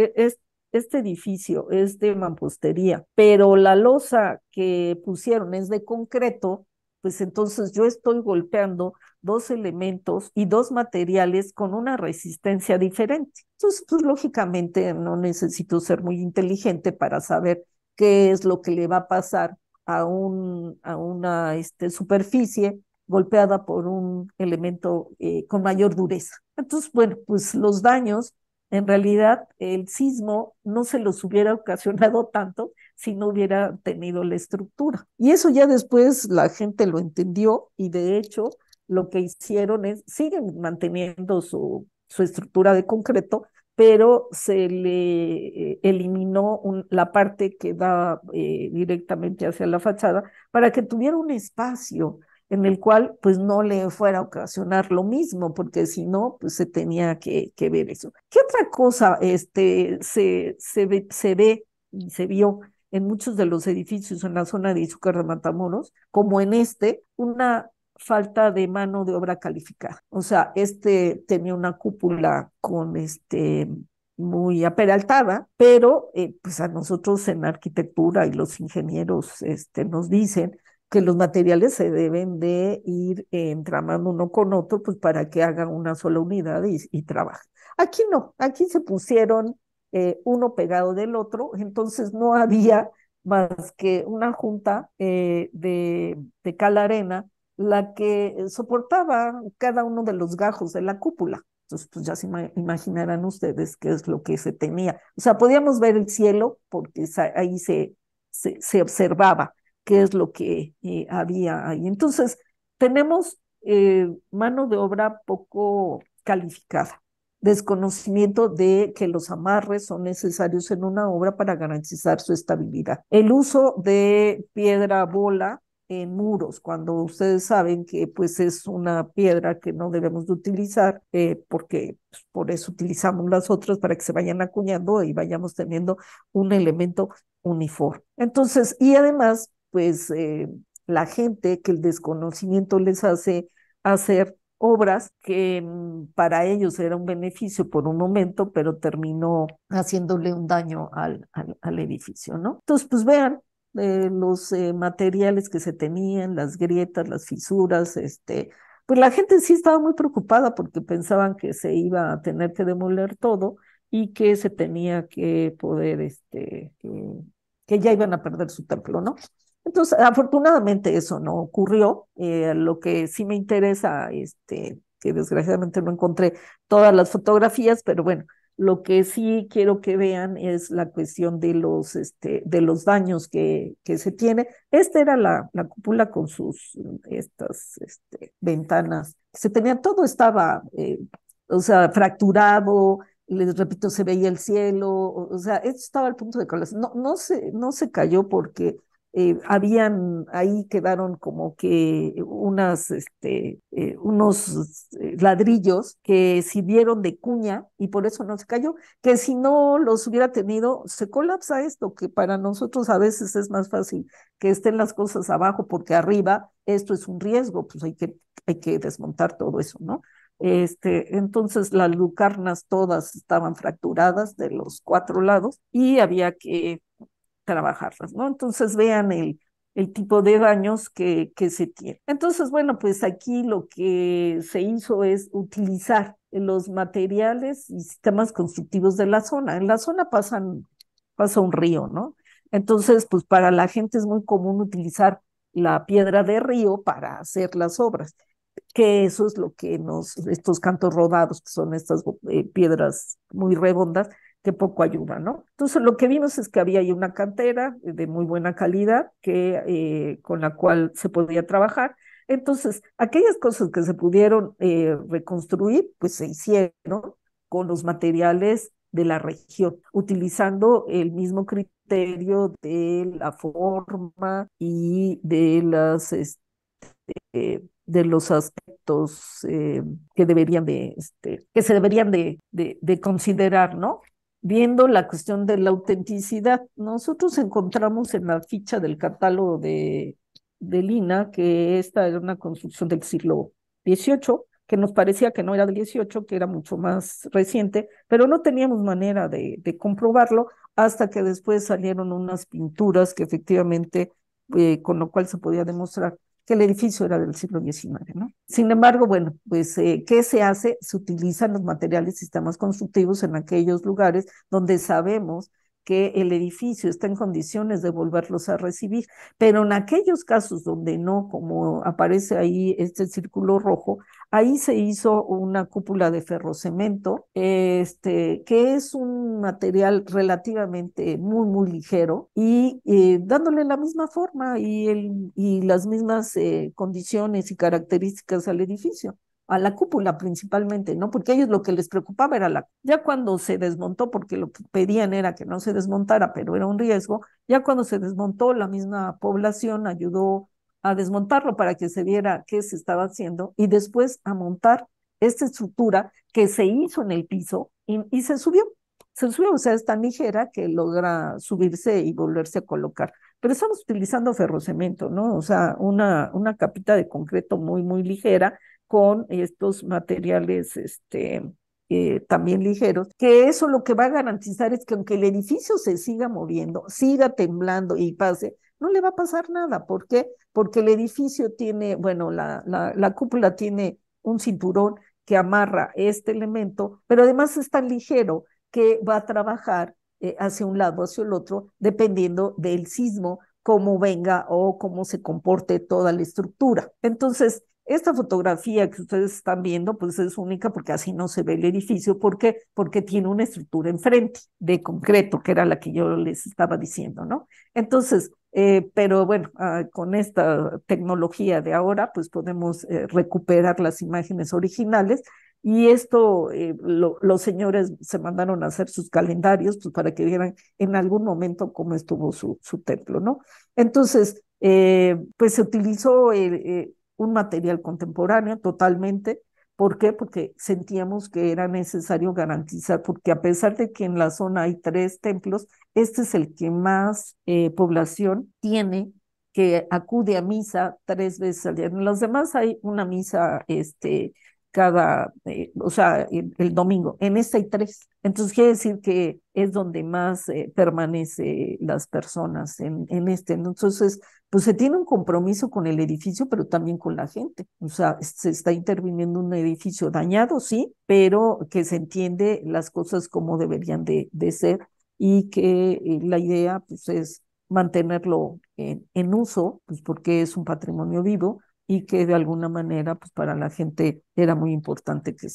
edificio es de mampostería, pero la losa que pusieron es de concreto, pues entonces yo estoy golpeando dos elementos y dos materiales con una resistencia diferente. Entonces, pues lógicamente no necesito ser muy inteligente para saber qué es lo que le va a pasar a una superficie golpeada por un elemento con mayor dureza. Entonces, bueno, pues los daños, en realidad el sismo no se los hubiera ocasionado tanto si no hubiera tenido la estructura. Y eso ya después la gente lo entendió y de hecho lo que hicieron es, siguen manteniendo su estructura de concreto, pero se le eliminó la parte que da directamente hacia la fachada para que tuviera un espacio en el cual pues no le fuera a ocasionar lo mismo, porque si no, pues se tenía que ver eso. ¿Qué otra cosa se ve y se vio en muchos de los edificios en la zona de Izúcar de Matamoros, como en una falta de mano de obra calificada? O sea, tenía una cúpula con muy aperaltada, pero pues a nosotros en arquitectura y los ingenieros nos dicen que los materiales se deben de ir entramando uno con otro, pues para que hagan una sola unidad y trabajen. Aquí no, aquí se pusieron uno pegado del otro, entonces no había más que una junta de cal arena la que soportaba cada uno de los gajos de la cúpula. Entonces, pues ya se imaginarán ustedes qué es lo que se tenía. O sea, podíamos ver el cielo porque ahí se observaba qué es lo que había ahí. Entonces, tenemos mano de obra poco calificada, desconocimiento de que los amarres son necesarios en una obra para garantizar su estabilidad. El uso de piedra bola en muros, cuando ustedes saben que pues es una piedra que no debemos de utilizar, porque pues, por eso utilizamos las otras para que se vayan acuñando y vayamos teniendo un elemento uniforme. Entonces, y además, pues la gente que el desconocimiento les hace hacer obras que para ellos era un beneficio por un momento, pero terminó haciéndole un daño al edificio, ¿no? Entonces, pues vean, los materiales que se tenían, las grietas, las fisuras, pues la gente sí estaba muy preocupada porque pensaban que se iba a tener que demoler todo y que se tenía que poder que ya iban a perder su templo, ¿no? Entonces, afortunadamente eso no ocurrió. Lo que sí me interesa, que desgraciadamente no encontré todas las fotografías, pero bueno, lo que sí quiero que vean es la cuestión de los daños que se tiene. Esta era la cúpula con sus estas ventanas. Se tenía, todo estaba, o sea, fracturado, les repito, se veía el cielo, o sea, esto estaba al punto de colapso. No se cayó porque habían, ahí quedaron como que unos ladrillos que sirvieron de cuña y por eso no se cayó, que si no los hubiera tenido, se colapsa esto, que para nosotros a veces es más fácil que estén las cosas abajo porque arriba esto es un riesgo, pues hay que desmontar todo eso, ¿no? Entonces las lucarnas todas estaban fracturadas de los cuatro lados y había que trabajarlas, ¿no? Entonces vean el tipo de daños que se tiene. Entonces, bueno, pues aquí lo que se hizo es utilizar los materiales y sistemas constructivos de la zona. En la zona pasa un río, ¿no? Entonces, pues para la gente es muy común utilizar la piedra de río para hacer las obras, que eso es lo que estos cantos rodados, que son estas piedras muy redondas, que poco ayudan, ¿no? Entonces lo que vimos es que había ahí una cantera de muy buena calidad con la cual se podía trabajar. Entonces, aquellas cosas que se pudieron reconstruir, pues se hicieron con los materiales de la región, utilizando el mismo criterio de la forma y de los aspectos que se deberían de considerar, ¿no? Viendo la cuestión de la autenticidad, nosotros encontramos en la ficha del catálogo de Lina que esta era una construcción del siglo XVIII, que nos parecía que no era del XVIII, que era mucho más reciente, pero no teníamos manera de comprobarlo hasta que después salieron unas pinturas que efectivamente, con lo cual se podía demostrar que el edificio era del siglo XIX, ¿no? Sin embargo, bueno, pues, ¿qué se hace? Se utilizan los materiales y sistemas constructivos en aquellos lugares donde sabemos que el edificio está en condiciones de volverlos a recibir, pero en aquellos casos donde no, como aparece ahí este círculo rojo, ahí se hizo una cúpula de ferrocemento, que es un material relativamente muy, muy ligero y dándole la misma forma y las mismas condiciones y características al edificio, a la cúpula principalmente, ¿no? Porque a ellos lo que les preocupaba era ya cuando se desmontó, porque lo que pedían era que no se desmontara, pero era un riesgo, ya cuando se desmontó, la misma población ayudó a desmontarlo para que se viera qué se estaba haciendo y después a montar esta estructura que se hizo en el piso y se subió, o sea, es tan ligera que logra subirse y volverse a colocar. Pero estamos utilizando ferrocemento, ¿no? O sea, una capita de concreto muy, muy ligera con estos materiales también ligeros, que eso lo que va a garantizar es que aunque el edificio se siga moviendo, siga temblando y pase, no le va a pasar nada. ¿Por qué? Porque el edificio tiene, bueno, la cúpula tiene un cinturón que amarra este elemento, pero además es tan ligero que va a trabajar hacia un lado, hacia el otro, dependiendo del sismo, cómo venga o cómo se comporte toda la estructura. Entonces, esta fotografía que ustedes están viendo, pues es única porque así no se ve el edificio. ¿Por qué? Porque tiene una estructura enfrente de concreto, que era la que yo les estaba diciendo, ¿no? Entonces, pero bueno, con esta tecnología de ahora, pues podemos recuperar las imágenes originales y esto, los señores se mandaron a hacer sus calendarios pues, para que vieran en algún momento cómo estuvo su templo, ¿no? Entonces, pues se utilizó un material contemporáneo totalmente. ¿Por qué? Porque sentíamos que era necesario garantizar, porque a pesar de que en la zona hay tres templos, este es el que más población tiene que acude a misa 3 veces al día. En los demás hay una misa o sea, el domingo. En esta hay tres. Entonces quiere decir que es donde más permanece las personas en este. Entonces, pues se tiene un compromiso con el edificio, pero también con la gente. O sea, se está interviniendo un edificio dañado, sí, pero que se entiende las cosas como deberían de ser y que la idea, pues, es mantenerlo en uso, pues porque es un patrimonio vivo y que de alguna manera, pues para la gente era muy importante que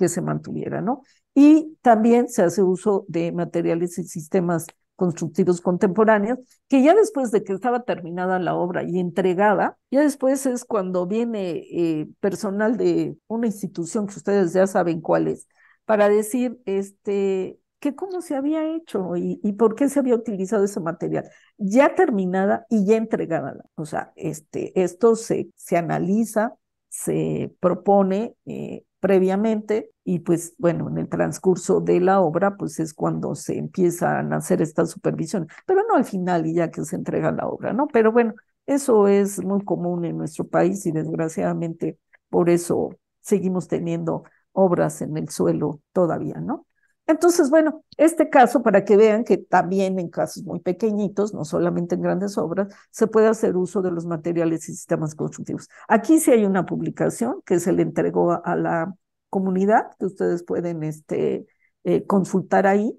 se mantuviera, ¿no? Y también se hace uso de materiales y sistemas constructivos contemporáneos, que ya después de que estaba terminada la obra y entregada, ya después es cuando viene personal de una institución que ustedes ya saben cuál es, para decir que cómo se había hecho y por qué se había utilizado ese material, ya terminada y ya entregada. O sea, esto se analiza, se propone previamente y pues bueno, en el transcurso de la obra pues es cuando se empiezan a hacer esta supervisión, pero no al final y ya que se entrega la obra, ¿no? Pero bueno, eso es muy común en nuestro país y desgraciadamente por eso seguimos teniendo obras en el suelo todavía, ¿no? Entonces, bueno, este caso para que vean que también en casos muy pequeñitos, no solamente en grandes obras, se puede hacer uso de los materiales y sistemas constructivos. Aquí sí hay una publicación que se le entregó a la comunidad, que ustedes pueden consultar ahí,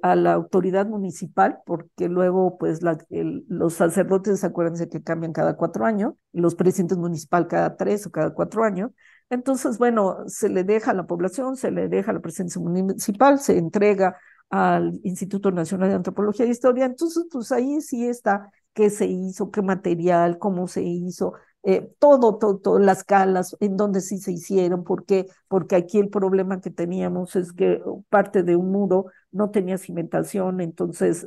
a la autoridad municipal, porque luego pues los sacerdotes, acuérdense que cambian cada 4 años, los presidentes municipal cada 3 o cada 4 años. Entonces, bueno, se le deja a la población, se le deja a la presidencia municipal, se entrega al Instituto Nacional de Antropología e Historia. Entonces, pues ahí sí está qué se hizo, qué material, cómo se hizo, todo, las calas, en dónde sí se hicieron, por qué, porque aquí el problema que teníamos es que parte de un muro no tenía cimentación, entonces,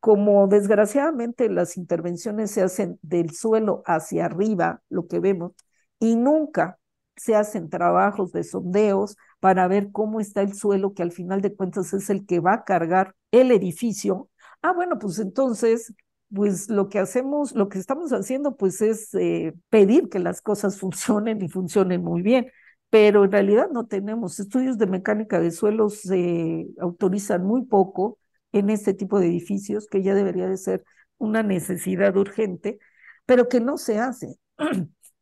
como desgraciadamente las intervenciones se hacen del suelo hacia arriba, lo que vemos, y nunca se hacen trabajos de sondeos para ver cómo está el suelo, que al final de cuentas es el que va a cargar el edificio. Ah, bueno, pues entonces, pues lo que hacemos, lo que estamos haciendo, pues es pedir que las cosas funcionen y funcionen muy bien, pero en realidad no tenemos estudios de mecánica de suelos, se autorizan muy poco en este tipo de edificios, que ya debería de ser una necesidad urgente, pero que no se hace.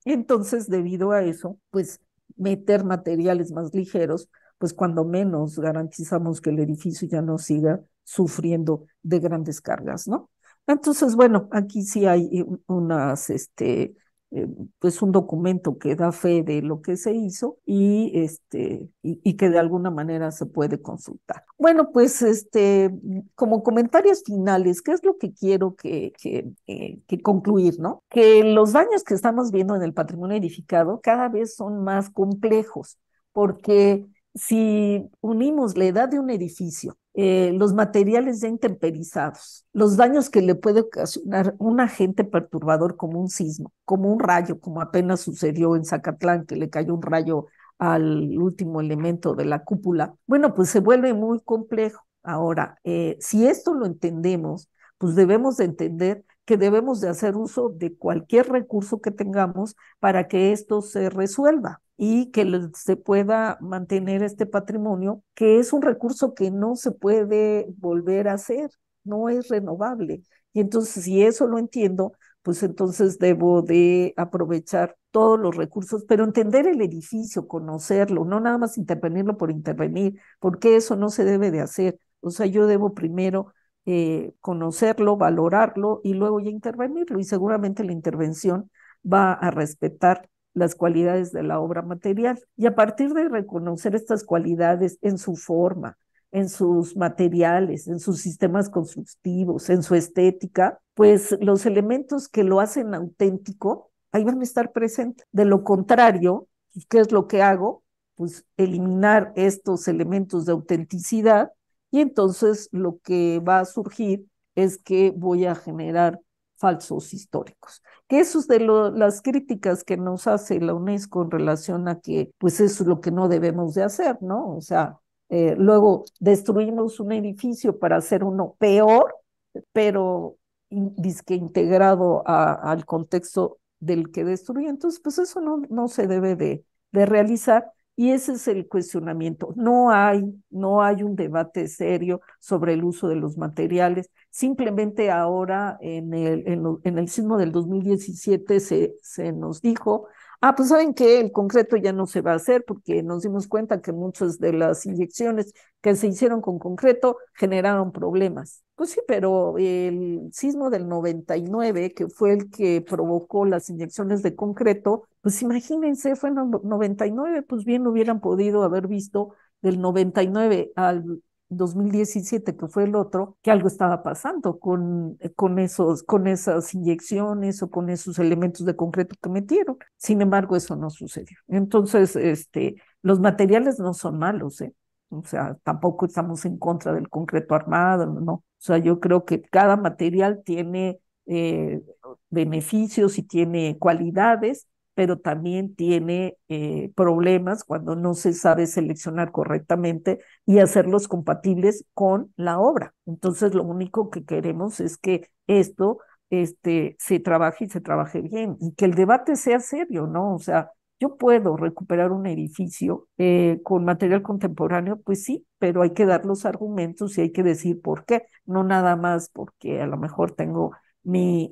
Y entonces, debido a eso, pues meter materiales más ligeros, pues cuando menos garantizamos que el edificio ya no siga sufriendo de grandes cargas, ¿no? Entonces, bueno, aquí sí hay eh, pues un documento que da fe de lo que se hizo y que de alguna manera se puede consultar. Bueno, pues como comentarios finales, ¿qué es lo que quiero que concluir, ¿no? Que los daños que estamos viendo en el patrimonio edificado cada vez son más complejos, porque si unimos la edad de un edificio, los materiales ya intemperizados, los daños que le puede ocasionar un agente perturbador como un sismo, como un rayo, como apenas sucedió en Zacatlán, que le cayó un rayo al último elemento de la cúpula, bueno, pues se vuelve muy complejo. Ahora, si esto lo entendemos, pues debemos de entender que debemos de hacer uso de cualquier recurso que tengamos para que esto se resuelva y que se pueda mantener este patrimonio, que es un recurso que no se puede volver a hacer, no es renovable. Y entonces, si eso lo entiendo, pues entonces debo de aprovechar todos los recursos, pero entender el edificio, conocerlo, no nada más intervenirlo por intervenir, porque eso no se debe de hacer. O sea, yo debo primero conocerlo, valorarlo y luego ya intervenirlo. Y seguramente la intervención va a respetar las cualidades de la obra material. Y a partir de reconocer estas cualidades en su forma, en sus materiales, en sus sistemas constructivos, en su estética, pues los elementos que lo hacen auténtico, ahí van a estar presentes. De lo contrario, ¿qué es lo que hago? Pues eliminar estos elementos de autenticidad y entonces lo que va a surgir es que voy a generar falsos históricos. Que eso es de las críticas que nos hace la UNESCO en relación a que, pues eso es lo que no debemos de hacer, ¿no? O sea, luego destruimos un edificio para hacer uno peor, pero disque integrado al contexto del que destruye. Entonces, pues eso no se debe de realizar y ese es el cuestionamiento. No hay un debate serio sobre el uso de los materiales. Simplemente ahora en el sismo del 2017 se nos dijo, Ah, pues saben que el concreto ya no se va a hacer porque nos dimos cuenta que muchas de las inyecciones que se hicieron con concreto generaron problemas. Pues sí, pero el sismo del 99, que fue el que provocó las inyecciones de concreto, pues imagínense, fue en el 99, pues bien lo hubieran podido haber visto del 99 al 2017, que fue el otro, que algo estaba pasando con esas inyecciones o con esos elementos de concreto que metieron. Sin embargo, eso no sucedió. Entonces, los materiales no son malos, ¿eh? O sea, tampoco estamos en contra del concreto armado, no. O sea, yo creo que cada material tiene beneficios y tiene cualidades, pero también tiene problemas cuando no se sabe seleccionar correctamente y hacerlos compatibles con la obra. Entonces, lo único que queremos es que esto se trabaje y se trabaje bien y que el debate sea serio, ¿no? O sea, yo puedo recuperar un edificio con material contemporáneo, pues sí, pero hay que dar los argumentos y hay que decir por qué, no nada más porque a lo mejor tengo mi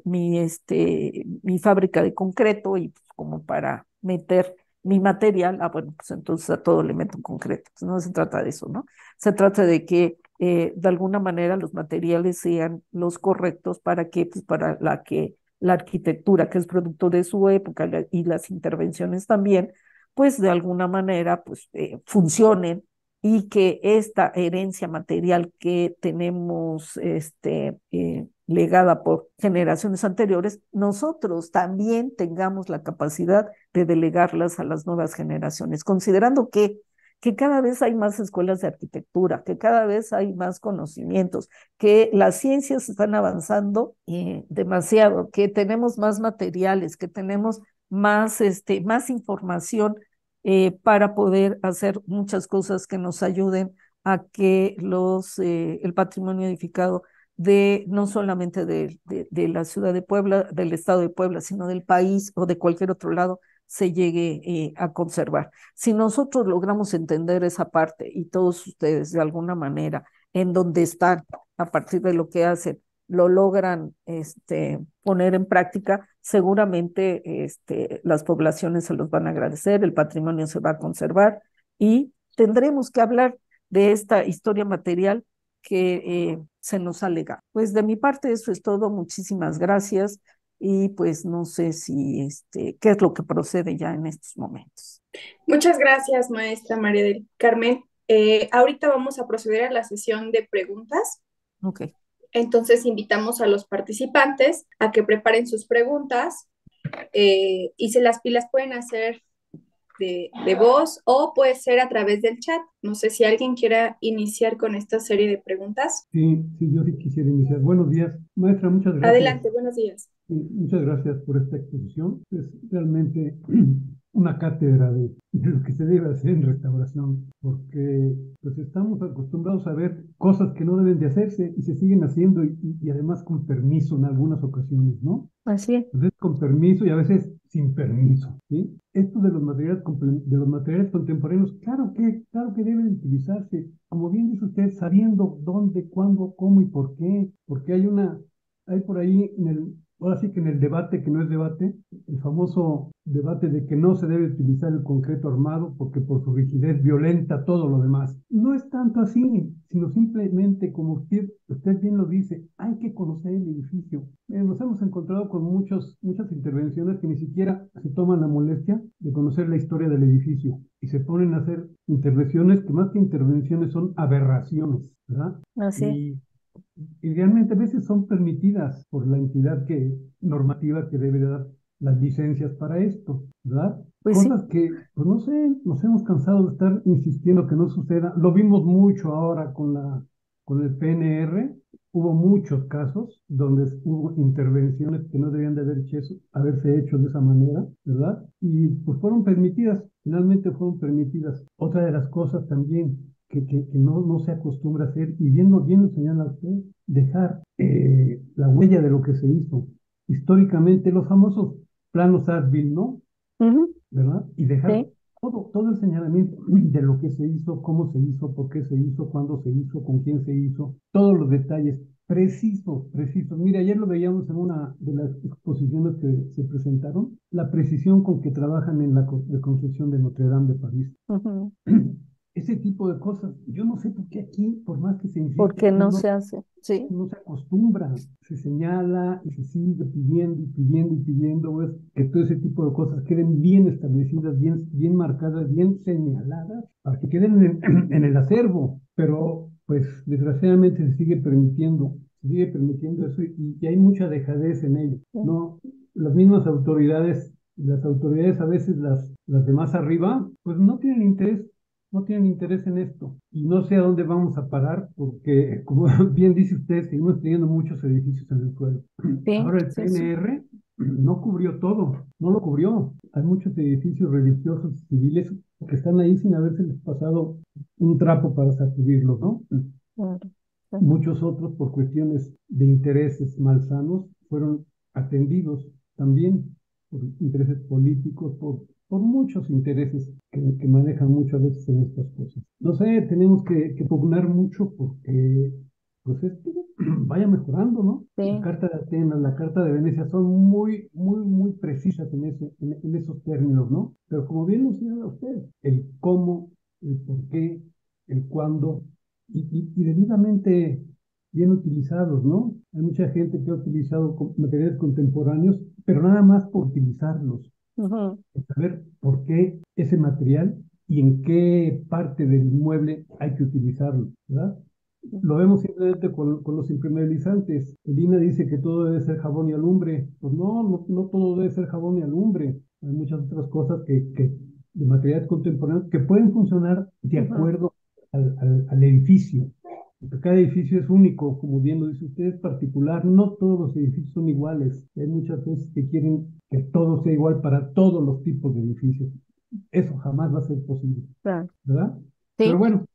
fábrica de concreto y pues, como para meter mi material, bueno, pues entonces a todo le meto concreto. Pues no se trata de eso, ¿no? Se trata de que de alguna manera los materiales sean los correctos para que, pues para la arquitectura, que es producto de su época, y las intervenciones también, pues de alguna manera, pues funcionen y que esta herencia material que tenemos legada por generaciones anteriores, nosotros también tengamos la capacidad de delegarlas a las nuevas generaciones, considerando que cada vez hay más escuelas de arquitectura, que cada vez hay más conocimientos, que las ciencias están avanzando demasiado, que tenemos más materiales, que tenemos más información para poder hacer muchas cosas que nos ayuden a que el patrimonio edificado no solamente de la ciudad de Puebla, del estado de Puebla, sino del país o de cualquier otro lado, se llegue a conservar. Si nosotros logramos entender esa parte y todos ustedes de alguna manera en donde están, a partir de lo que hacen, lo logran poner en práctica, seguramente las poblaciones se los van a agradecer, el patrimonio se va a conservar y tendremos que hablar de esta historia material que se nos ha legado. Pues de mi parte eso es todo, muchísimas gracias y pues no sé si qué es lo que procede ya en estos momentos. Muchas gracias, maestra María del Carmen. Ahorita vamos a proceder a la sesión de preguntas. Ok. Entonces invitamos a los participantes a que preparen sus preguntas y las pueden hacer de voz o puede ser a través del chat. No sé si alguien quiera iniciar con esta serie de preguntas. Sí, sí, yo sí quisiera iniciar. Buenos días, maestra, muchas gracias. Adelante, buenos días. Muchas gracias por esta exposición. Es realmente una cátedra de lo que se debe hacer en restauración, porque pues estamos acostumbrados a ver cosas que no deben de hacerse y se siguen haciendo y además con permiso en algunas ocasiones, ¿no? Así es. Entonces con permiso y a veces sin permiso, ¿sí? Esto de los materiales contemporáneos, claro que deben utilizarse, como bien dice usted, sabiendo dónde, cuándo, cómo y por qué, porque hay por ahí ahora sí que en el debate, que no es debate, el famoso debate de que no se debe utilizar el concreto armado porque por su rigidez violenta todo lo demás. No es tanto así, sino simplemente, como usted bien lo dice, hay que conocer el edificio. Nos hemos encontrado con muchas intervenciones que ni siquiera se toman la molestia de conocer la historia del edificio y se ponen a hacer intervenciones que más que intervenciones son aberraciones, ¿verdad? Así es. Y realmente a veces son permitidas por la entidad normativa que debe dar las licencias para esto, ¿verdad? Pues sí. Cosas que, pues no sé, nos hemos cansado de estar insistiendo que no suceda. Lo vimos mucho ahora con el PNR. Hubo muchos casos donde hubo intervenciones que no debían de haberse hecho de esa manera, ¿verdad? Y pues fueron permitidas, finalmente fueron permitidas. Otra de las cosas también que no se acostumbra a hacer, y bien lo señala usted, dejar la huella de lo que se hizo. Históricamente, los famosos planos Ardville, ¿no? Ujú. ¿Verdad? Y dejar Sí. todo el señalamiento de lo que se hizo, cómo se hizo, por qué se hizo, cuándo se hizo, con quién se hizo, todos los detalles precisos, precisos. Mire, ayer lo veíamos en una de las exposiciones que se presentaron, la precisión con que trabajan en la reconstrucción de Notre Dame de París. Ujú. Ese tipo de cosas, yo no sé por qué aquí, por más que se ¿Por insiste, qué no se hace? Sí. no se acostumbra, se señala y se sigue pidiendo y pidiendo y pidiendo, pues, que todo ese tipo de cosas queden bien establecidas, bien marcadas, bien señaladas, para que queden en el acervo, pero pues desgraciadamente se sigue permitiendo eso y hay mucha dejadez en ello, Sí. ¿no? Las mismas autoridades, las autoridades a veces las de más arriba, pues no tienen interés en esto. Y no sé a dónde vamos a parar, porque, como bien dice usted, seguimos teniendo muchos edificios en el suelo. Sí, Ahora el sí, sí. PNR no cubrió todo, no lo cubrió. Hay muchos edificios religiosos y civiles que están ahí sin haberse les pasado un trapo para sacudirlos, ¿no? Claro, sí. Muchos otros, por cuestiones de intereses malsanos, fueron atendidos también por intereses políticos, por muchos intereses que manejan muchas veces en estas cosas. No sé, tenemos que pugnar mucho porque pues esto vaya mejorando, ¿no? La Sí. Carta de Atenas, la Carta de Venecia son muy, muy, muy precisas en esos términos, ¿no? Pero como bien lo señala usted, el cómo, el por qué, el cuándo, y debidamente bien utilizados, ¿no? Hay mucha gente que ha utilizado materiales contemporáneos, pero nada más por utilizarlos, Ujú. saber por qué ese material y en qué parte del inmueble hay que utilizarlo, ¿verdad? Lo vemos simplemente con los impermeabilizantes. El INA dice que todo debe ser jabón y alumbre. Pues no todo debe ser jabón y alumbre. Hay muchas otras cosas de materiales contemporáneos que pueden funcionar de Ujú. acuerdo al edificio. Porque cada edificio es único, como bien lo dice usted, es particular. No todos los edificios son iguales. Hay muchas veces que quieren que todo sea igual para todos los tipos de edificios. Eso jamás va a ser posible, Claro. ¿verdad? Pero Sí, bueno,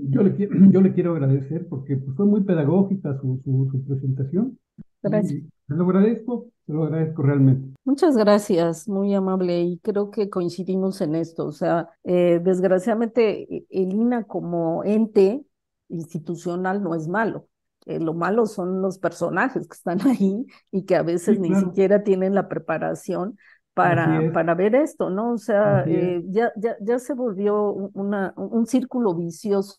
yo le quiero agradecer porque pues, fue muy pedagógica su presentación gracias. y se lo agradezco realmente. Muchas gracias, muy amable, y creo que coincidimos en esto. O sea, desgraciadamente el INA como ente institucional no es malo. Lo malo son los personajes que están ahí y que a veces Sí, ni claro, siquiera tienen la preparación así es, para ver esto, ¿no? O sea, así es. ya se volvió un círculo vicioso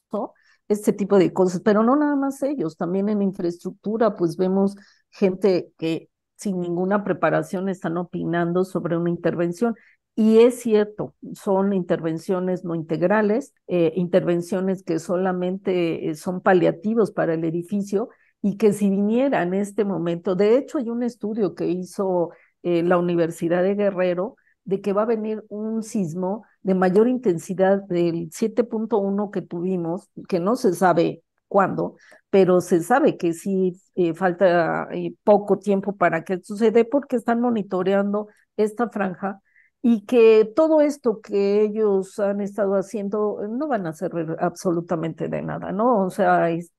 este tipo de cosas, pero no nada más ellos, también en infraestructura, pues vemos gente que sin ninguna preparación están opinando sobre una intervención. Y es cierto, son intervenciones no integrales, intervenciones que solamente son paliativos para el edificio y que si viniera en este momento, de hecho hay un estudio que hizo la Universidad de Guerrero de que va a venir un sismo de mayor intensidad del 7.1 que tuvimos, que no se sabe cuándo, pero se sabe que sí falta poco tiempo para que suceda porque están monitoreando esta franja y que todo esto que ellos han estado haciendo no van a servir absolutamente de nada, ¿no? O sea, es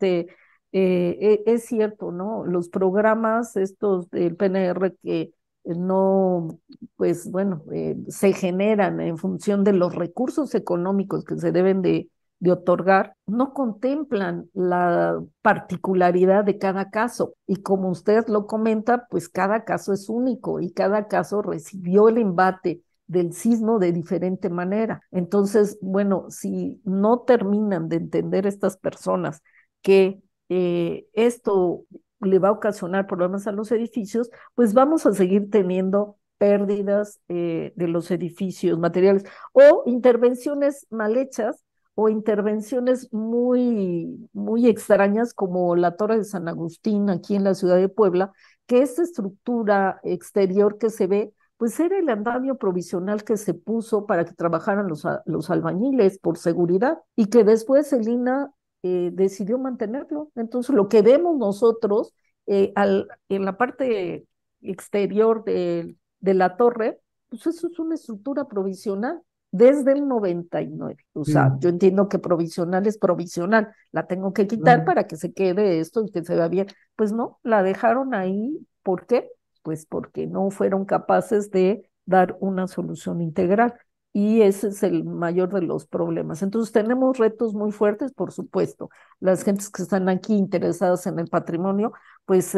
cierto, ¿no? Los programas estos del PNR que no, pues bueno, se generan en función de los recursos económicos que se deben de otorgar, no contemplan la particularidad de cada caso. Y como usted lo comenta, pues cada caso es único y cada caso recibió el embate del sismo de diferente manera. Entonces, bueno, si no terminan de entender estas personas que esto le va a ocasionar problemas a los edificios, pues vamos a seguir teniendo pérdidas de los edificios materiales o intervenciones mal hechas o intervenciones muy extrañas como la Torre de San Agustín aquí en la ciudad de Puebla, que esta estructura exterior que se ve, pues era el andamio provisional que se puso para que trabajaran los albañiles por seguridad y que después el INA decidió mantenerlo. Entonces, lo que vemos nosotros en la parte exterior de la torre, pues eso es una estructura provisional desde el 99. O sea, Sí, yo entiendo que provisional es provisional, la tengo que quitar claro. para que se quede esto y que se vea bien. Pues no, la dejaron ahí. ¿Por qué? Pues porque no fueron capaces de dar una solución integral. y ese es el mayor de los problemas. Entonces tenemos retos muy fuertes, por supuesto. Las gentes que están aquí interesadas en el patrimonio, pues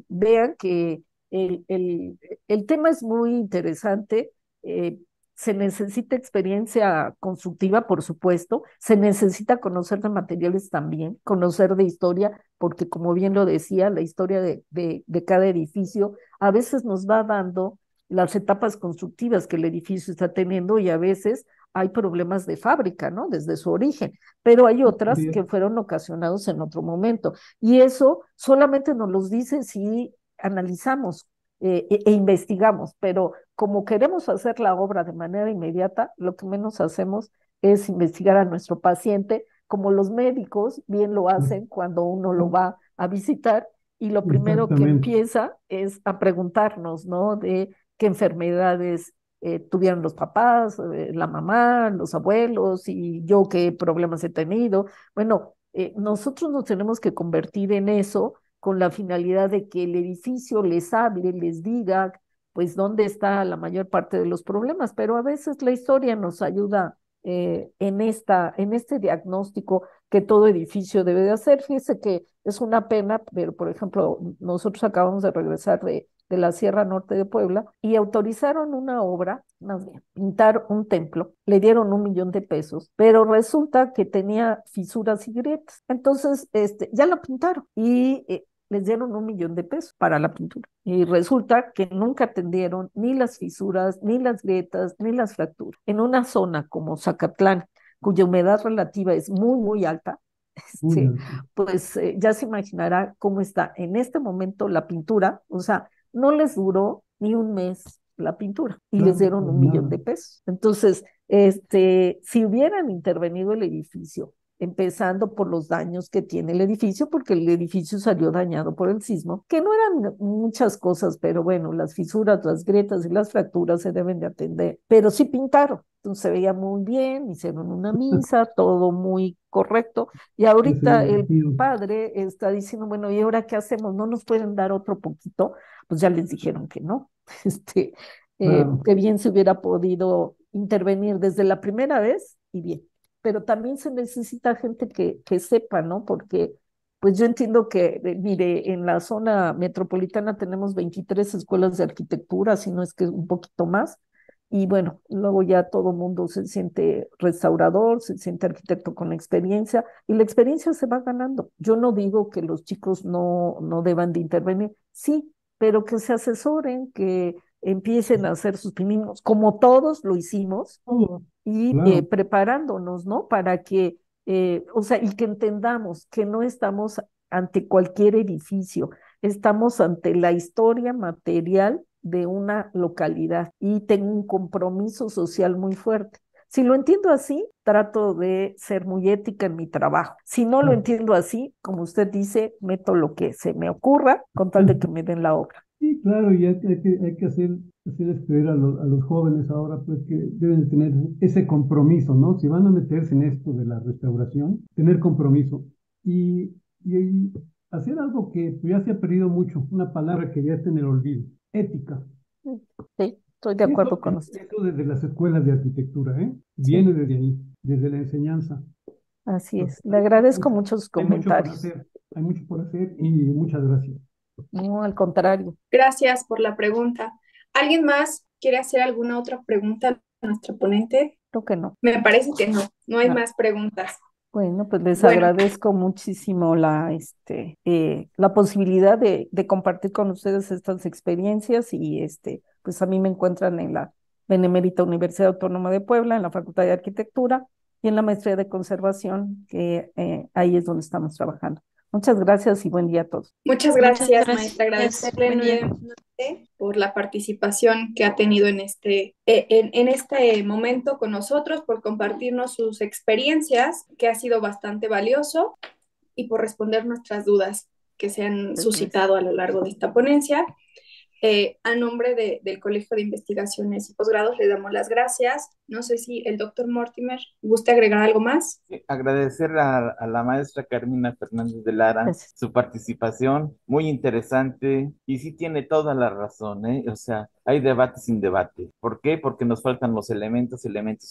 vean que el, el, el tema es muy interesante. eh, Se necesita experiencia constructiva, por supuesto, se necesita conocer de materiales también, conocer de historia, porque como bien lo decía, la historia de cada edificio a veces nos va dando las etapas constructivas que el edificio está teniendo y a veces hay problemas de fábrica, ¿no? Desde su origen, pero hay otras que fueron ocasionados en otro momento. Y eso solamente nos los dice si analizamos e investigamos, pero como queremos hacer la obra de manera inmediata, lo que menos hacemos es investigar a nuestro paciente, como los médicos bien lo hacen cuando uno lo va a visitar y lo primero que Exactamente. empieza es a preguntarnos, ¿no? De qué enfermedades tuvieron los papás, la mamá, los abuelos y yo qué problemas he tenido. Bueno, nosotros nos tenemos que convertir en eso con la finalidad de que el edificio les hable, les diga, pues, dónde está la mayor parte de los problemas, pero a veces la historia nos ayuda en este diagnóstico que todo edificio debe de hacer. Fíjese que es una pena, pero por ejemplo, nosotros acabamos de regresar de la Sierra Norte de Puebla y autorizaron una obra, más bien, pintar un templo, le dieron 1 millón de pesos, pero resulta que tenía fisuras y grietas. Entonces, ya lo pintaron y les dieron 1 millón de pesos para la pintura. Y resulta que nunca atendieron ni las fisuras, ni las grietas, ni las fracturas. En una zona como Zacatlán, cuya humedad relativa es muy, muy alta, Muy este, alto. pues ya se imaginará cómo está en este momento la pintura. O sea, no les duró ni un mes la pintura y les Claro, dieron pues un millón nada. de pesos. Entonces, si hubieran intervenido el edificio, empezando por los daños que tiene el edificio, porque el edificio salió dañado por el sismo, que no eran muchas cosas, pero bueno, las fisuras, las grietas y las fracturas se deben de atender, pero sí pintaron, entonces se veía muy bien, hicieron una misa, todo muy correcto, y Ese ahorita el sentido. padre está diciendo, bueno, ¿y ahora qué hacemos? ¿No nos pueden dar otro poquito? Pues ya les dijeron que no, Claro. que bien se hubiera podido intervenir desde la primera vez y bien, pero también se necesita gente que sepa, ¿no? Porque pues yo entiendo que, mire, en la zona metropolitana tenemos 23 escuelas de arquitectura, si no es que un poquito más, y bueno, luego ya todo mundo se siente restaurador, se siente arquitecto con experiencia, y la experiencia se va ganando. Yo no digo que los chicos no deban de intervenir, sí, pero que se asesoren, que empiecen a hacer sus pininos, como todos lo hicimos, Todo. y Claro. preparándonos, ¿no? Para que, o sea, y que entendamos que no estamos ante cualquier edificio, estamos ante la historia material de una localidad y tengo un compromiso social muy fuerte. Si lo entiendo así, trato de ser muy ética en mi trabajo. Si no lo Claro. entiendo así, como usted dice, meto lo que se me ocurra con tal de que me den la obra. Sí, claro, y hay que hacerles creer a los jóvenes ahora, pues que deben de tener ese compromiso, ¿no? Si van a meterse en esto de la restauración, tener compromiso y hacer algo que pues, ya se ha perdido mucho, una palabra que ya está en el olvido, ética. Sí, estoy de acuerdo con usted. Eso desde las escuelas de arquitectura, ¿eh? Sí, Viene desde ahí, desde la enseñanza. así Entonces, es. Le agradezco mucho sus hay mucho por comentarios. hacer, hay mucho por hacer y muchas gracias. No, al contrario. Gracias por la pregunta. ¿Alguien más quiere hacer alguna otra pregunta a nuestra ponente? Creo que no. Me parece que no, no hay Ah, más preguntas. bueno, pues les Bueno, agradezco muchísimo la posibilidad de compartir con ustedes estas experiencias y pues a mí me encuentran en la Benemérita Universidad Autónoma de Puebla, en la Facultad de Arquitectura y en la Maestría de Conservación, que ahí es donde estamos trabajando. Muchas gracias y buen día a todos. muchas Muchas gracias, maestra. gracias. Agradecerle Buen día. nuevamente por la participación que ha tenido en este momento con nosotros, por compartirnos sus experiencias, que ha sido bastante valioso, y por responder nuestras dudas que se han Muchas gracias. suscitado a lo largo de esta ponencia. A nombre del Colegio de Investigaciones y Posgrados le damos las gracias No sé si el doctor Mortimer gusta agregar algo más. Sí, agradecer a la maestra Carmina Fernández de Lara Gracias. su participación, muy interesante, y sí tiene toda la razón, ¿eh? O sea, hay debate sin debate. ¿Por qué? Porque nos faltan los elementos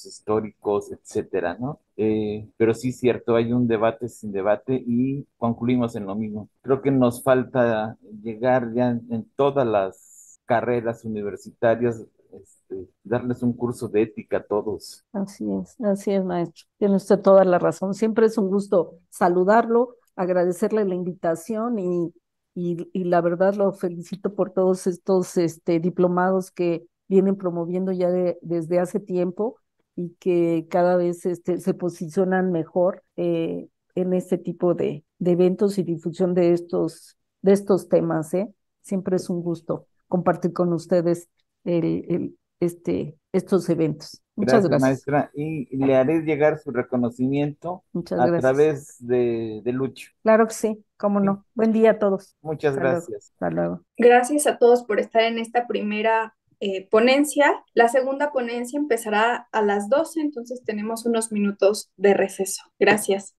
históricos, etcétera, ¿no? Pero sí es cierto, hay un debate sin debate y concluimos en lo mismo. Creo que nos falta llegar ya en todas las carreras universitarias, darles un curso de ética a todos. Así es, maestro. Tiene usted toda la razón. Siempre es un gusto saludarlo, agradecerle la invitación y la verdad lo felicito por todos estos diplomados que vienen promoviendo ya desde hace tiempo y que cada vez se posicionan mejor en este tipo de eventos y difusión de estos temas, ¿eh? Siempre es un gusto compartir con ustedes estos eventos. Muchas Gracias, gracias. maestra. Y le haré llegar su reconocimiento Muchas a gracias. través de Lucho. Claro que sí, cómo ¿Sí? no. Buen día a todos. Muchas Hasta luego. gracias. Hasta luego. Gracias a todos por estar en esta primera ponencia. La segunda ponencia empezará a las 12, entonces tenemos unos minutos de receso. Gracias.